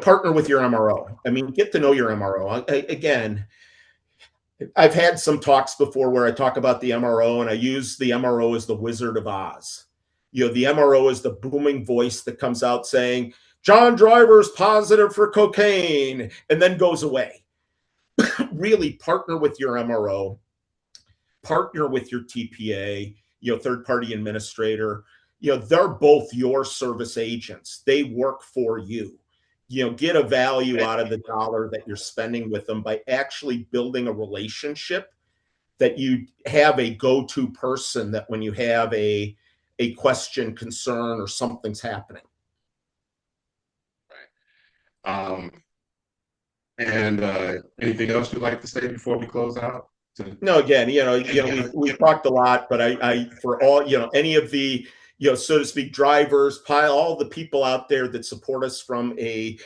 Partner with your MRO. I mean, get to know your MRO. Again, I've had some talks before where I talk about the MRO, and I use the MRO as the Wizard of Oz. The MRO is the booming voice that comes out saying, John Driver's positive for cocaine, and then goes away. Really partner with your MRO, partner with your TPA, third-party administrator. They're both your service agents. They work for you. Get a value out of the dollar that you're spending with them by actually building a relationship, that you have a go-to person that when you have a question, concern, or something's happening. Right. And anything else you'd like to say before we close out? No, again, we've talked a lot, but I for all, any of the, so to speak, drivers, all the people out there that support us from a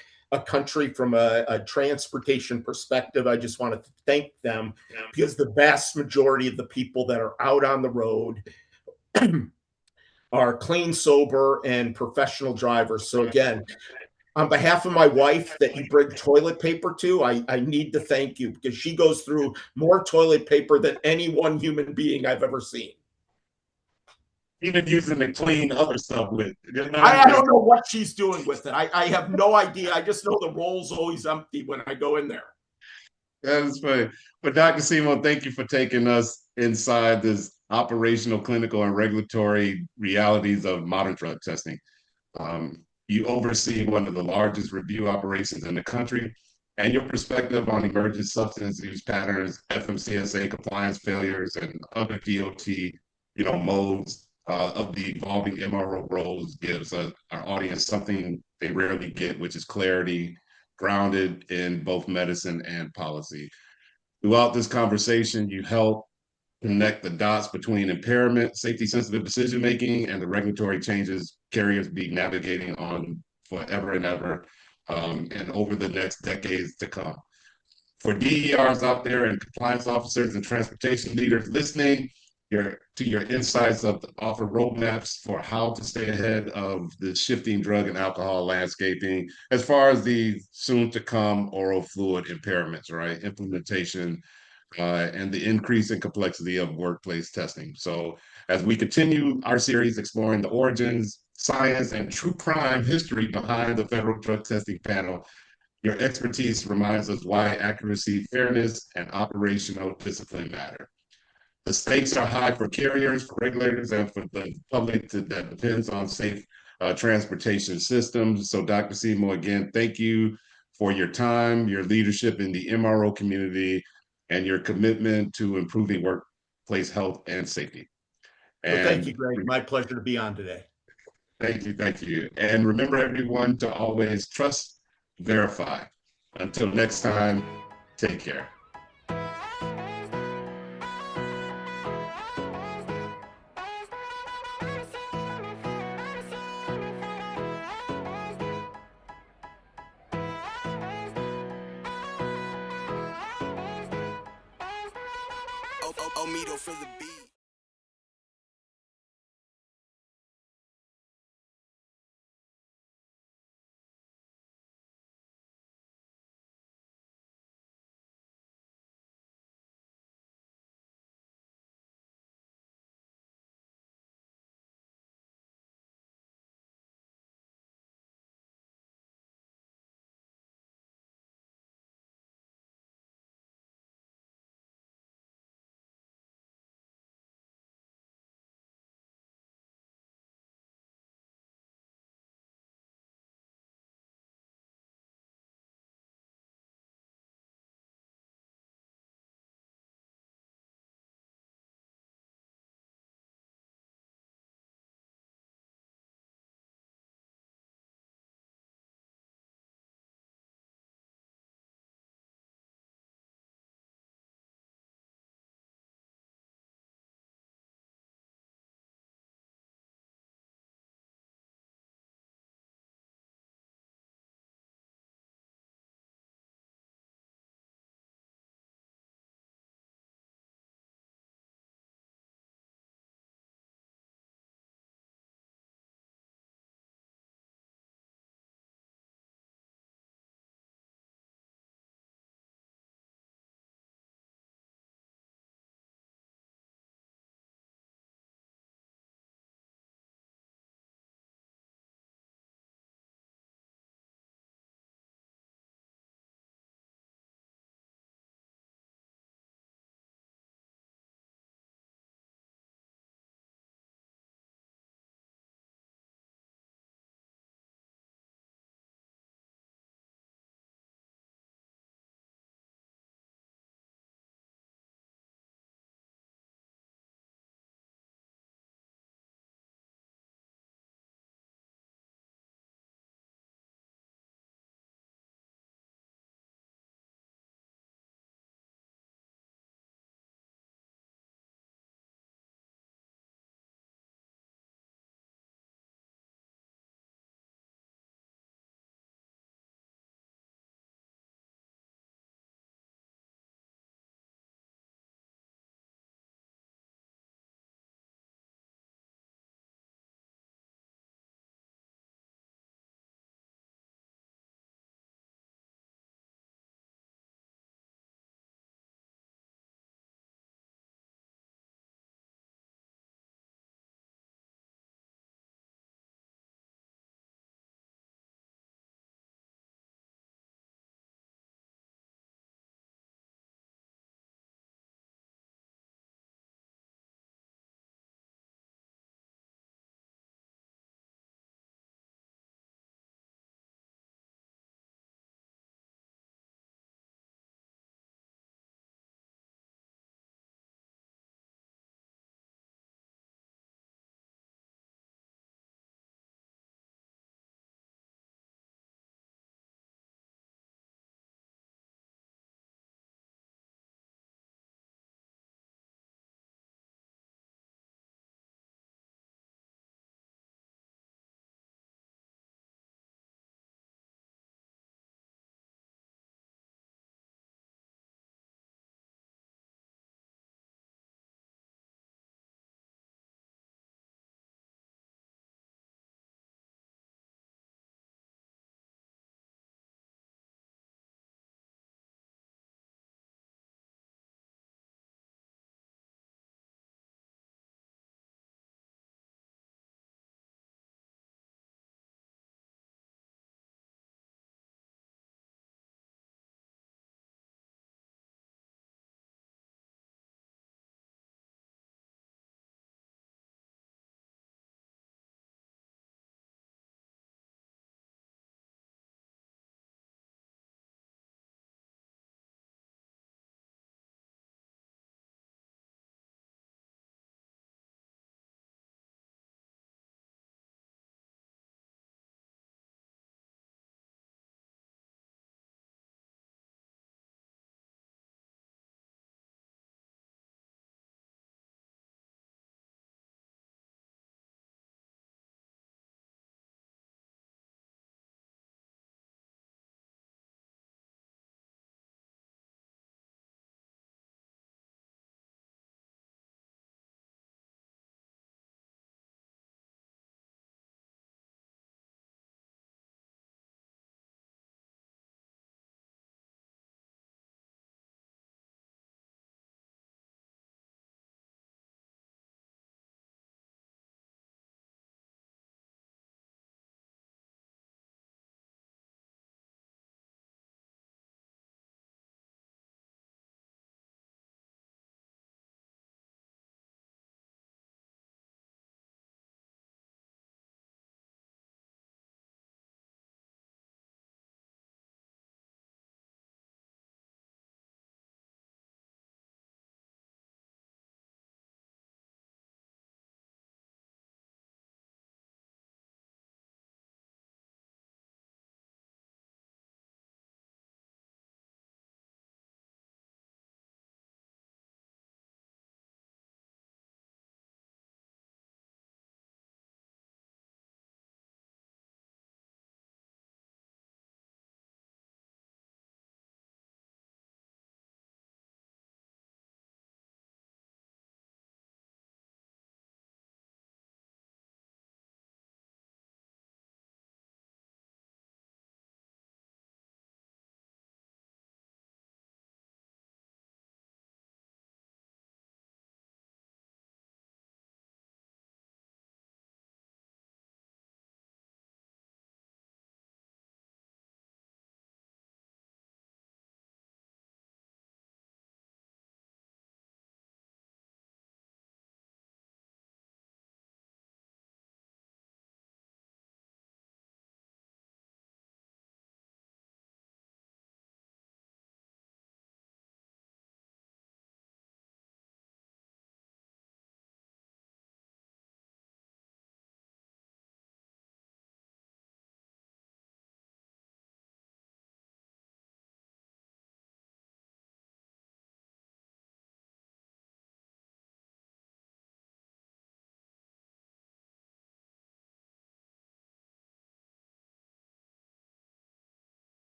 country, from a transportation perspective, I just want to thank them, because the vast majority of the people that are out on the road are clean, sober, and professional drivers. So again, on behalf of my wife that you bring toilet paper to, I need to thank you, because she goes through more toilet paper than any one human being I've ever seen. Even using to clean other stuff with. I don't know what she's doing with it. I have no idea. I just know the roll's always empty when I go in there. That is funny. But Dr. Simo, thank you for taking us inside this operational, clinical, and regulatory realities of modern drug testing. You oversee one of the largest review operations in the country, and your perspective on emerging substance use patterns, FMCSA compliance failures, and other DOT, modes of the evolving MRO roles gives our audience something they rarely get, which is clarity, grounded in both medicine and policy. Throughout this conversation, you help connect the dots between impairment, safety-sensitive decision-making, and the regulatory changes carriers be navigating on forever and ever, and over the next decades to come. For DERs out there and compliance officers and transportation leaders listening, your insights offer roadmaps for how to stay ahead of the shifting drug and alcohol landscaping as far as the soon to come oral fluid impairments, right? Implementation and the increase in complexity of workplace testing. So as we continue our series exploring the origins, science, and true crime history behind the federal drug testing panel, your expertise reminds us why accuracy, fairness, and operational discipline matter. The stakes are high for carriers, for regulators, and for the public that depends on safe transportation systems. So, Dr. Simo, again, thank you for your time, your leadership in the MRO community, and your commitment to improving workplace health and safety. Well, thank And you, Greg. My pleasure to be on today. thank you, thank you. And remember, everyone, to always trust, verify. Until next time, take care. Omido for the beat.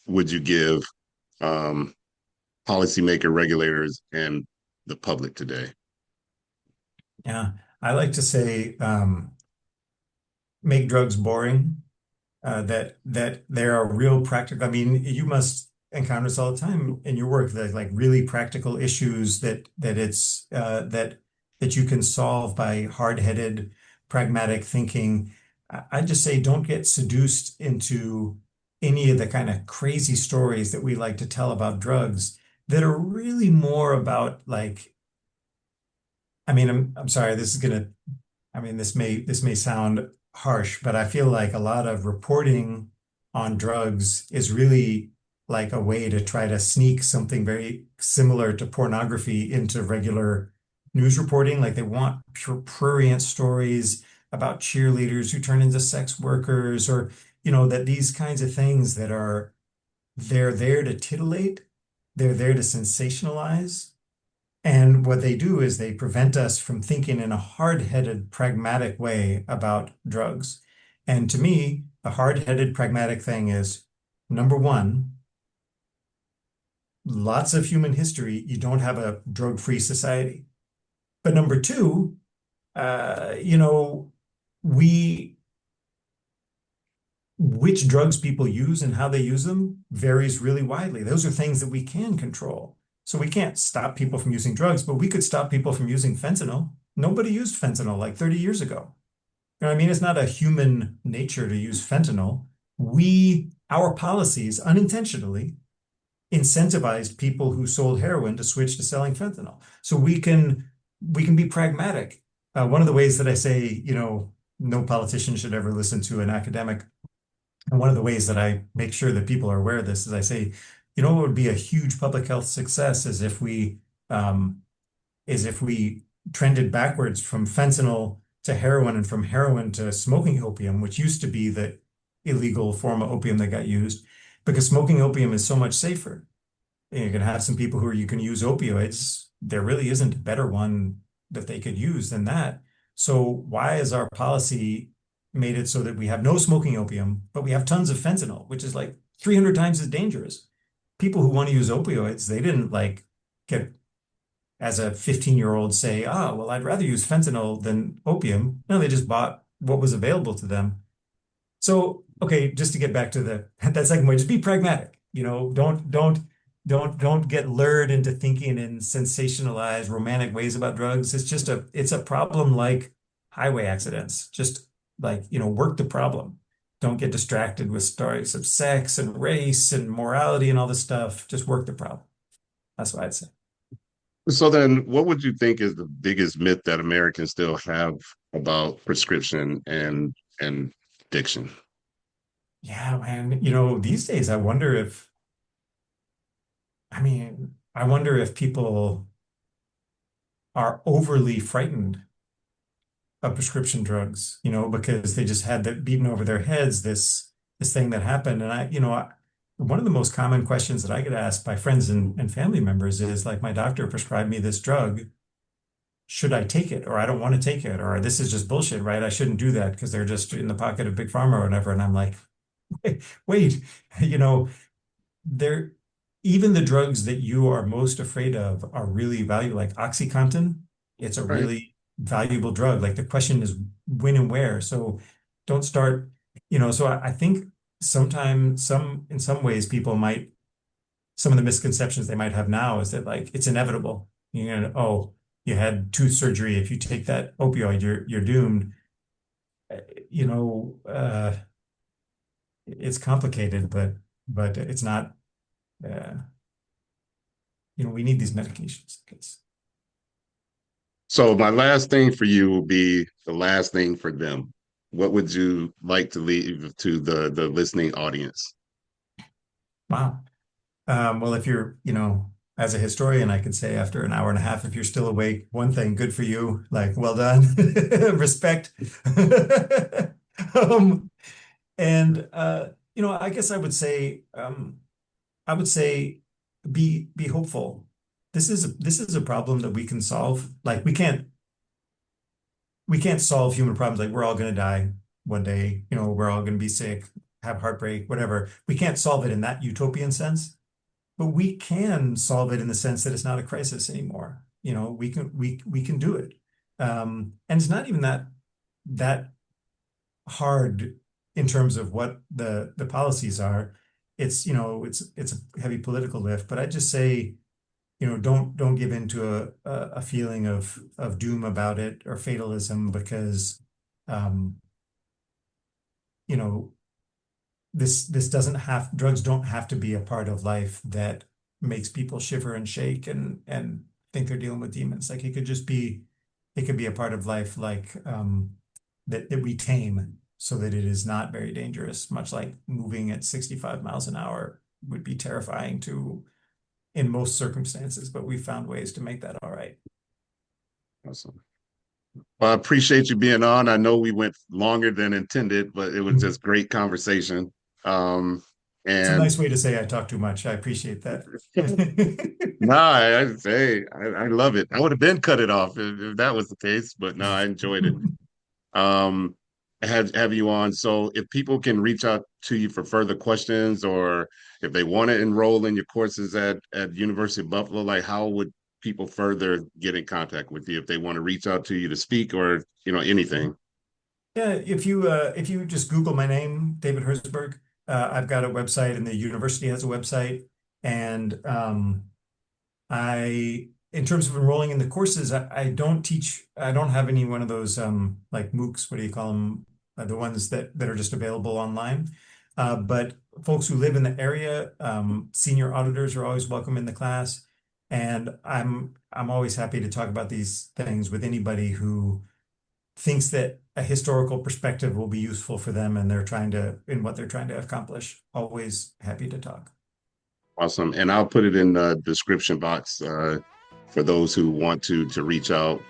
would you give um, policymaker, regulators, and the public today? Yeah, I like to say make drugs boring. That there are real practical. I mean, you must encounter this all the time in your work. That like really practical issues that you can solve by hard-headed, pragmatic thinking. I just say don't get seduced into any of the kind of crazy stories that we like to tell about drugs that are really more about like. I mean, I'm sorry. I mean, this may sound harsh, but I feel like a lot of reporting on drugs is really like a way to try to sneak something very similar to pornography into regular news reporting. Like they want prurient stories about cheerleaders who turn into sex workers, or that these kinds of things they're there to titillate, they're there to sensationalize. And what they do is they prevent us from thinking in a hard-headed, pragmatic way about drugs. And to me, the hard-headed, pragmatic thing is number one, lots of human history, you don't have a drug-free society. But number two, you know, we which drugs people use and how they use them varies really widely. Those are things that we can control. So we can't stop people from using drugs, but we could stop people from using fentanyl. Nobody used fentanyl like 30 years ago. You know what I mean? It's not a human nature to use fentanyl. Our policies unintentionally incentivized people who sold heroin to switch to selling fentanyl. So we can be pragmatic. One of the ways that I say, no politician should ever listen to an academic, and one of the ways that I make sure that people are aware of this is I say, what would be a huge public health success um, is if we trended backwards from fentanyl to heroin and from heroin to smoking opium, which used to be the illegal form of opium that got used, because smoking opium is so much safer. You can have some people you can use opioids. There really isn't a better one that they could use than that. So why is our policy made it so that we have no smoking opium, but we have tons of fentanyl, which is like 300 times as dangerous? People who want to use opioids, they didn't like get as a 15-year-old say, well, I'd rather use fentanyl than opium. No, they just bought what was available to them. So, okay, just to get back to that second way, just be pragmatic. Don't get lured into thinking in sensationalized romantic ways about drugs. It's a problem like highway accidents. Just like, work the problem. Don't get distracted with stories of sex and race and morality and all this stuff. Just work the problem. That's what I'd say. So then, what would you think is the biggest myth that Americans still have about prescription and addiction? Yeah, man. These days I wonder if people are overly frightened of prescription drugs, because they just had that beaten over their heads, this thing that happened. And one of the most common questions that I get asked by friends and family members is like, my doctor prescribed me this drug. Should I take it? Or I don't want to take it, or this is just bullshit, right? I shouldn't do that because they're just in the pocket of Big Pharma or whatever. And I'm like, wait, you know, there, even the drugs that you are most afraid of are really valuable. Like OxyContin, it's a Right. really valuable drug. Like the question is when and where. So don't start, so I think sometimes in some ways some of the misconceptions they might have now is that like it's inevitable. Oh, you had tooth surgery. If you take that opioid, you're doomed. Uh, You know, it's complicated, but it's not. Uh, we need these medications. So my last thing for you will be the last thing for them. What would you like to leave to the listening audience? Wow. Well, if you're, as a historian, I could say after an hour and a half, if you're still awake, one thing, good for you. Like, well done, respect. Um, and I guess I would say, be hopeful. This is a problem that we can solve. Like, we can't solve human problems. Like, we're all going to die one day. We're all going to be sick, have heartbreak, whatever. We can't solve it in that utopian sense, but we can solve it in the sense that it's not a crisis anymore. We can do it. And it's not even that hard in terms of what the policies are. It's a heavy political lift, but I just say, don't give into a feeling of doom about it or fatalism, because drugs don't have to be a part of life that makes people shiver and shake and think they're dealing with demons. Like it could be a part of life, like that we tame so that it is not very dangerous, much like moving at 65 miles an hour would be terrifying in most circumstances, but we found ways to make that all right. Awesome. Well, I appreciate you being on. I know we went longer than intended, but it was just great conversation. It's a nice way to say I talk too much. I appreciate that. No, I love it. I would have been cut it off if that was the case, but no, I enjoyed it. Have you on. So if people can reach out to you for further questions, or if they want to enroll in your courses at University of Buffalo, like how would people further get in contact with you if they want to reach out to you to speak or anything? Yeah, if you just Google my name, David Herzberg, I've got a website, and the university has a website. And in terms of enrolling in the courses, I don't have any one of those like MOOCs, what do you call them? The ones that are just available online. But folks who live in the area, senior auditors are always welcome in the class. And I'm always happy to talk about these things with anybody who thinks that a historical perspective will be useful for them and in what they're trying to accomplish. Always happy to talk. Awesome. And I'll put it in the description box for those who want to reach out.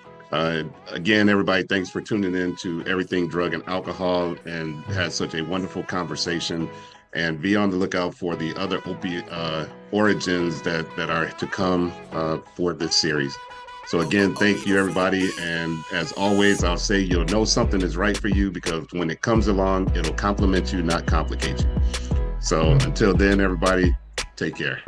Again, everybody, thanks for tuning in to Everything Drug and Alcohol, and had such a wonderful conversation. And be on the lookout for the other opiate origins that are to come for this series. So again, thank you, everybody. And as always, I'll say you'll know something is right for you because when it comes along, it'll complement you, not complicate you. So until then, everybody, take care.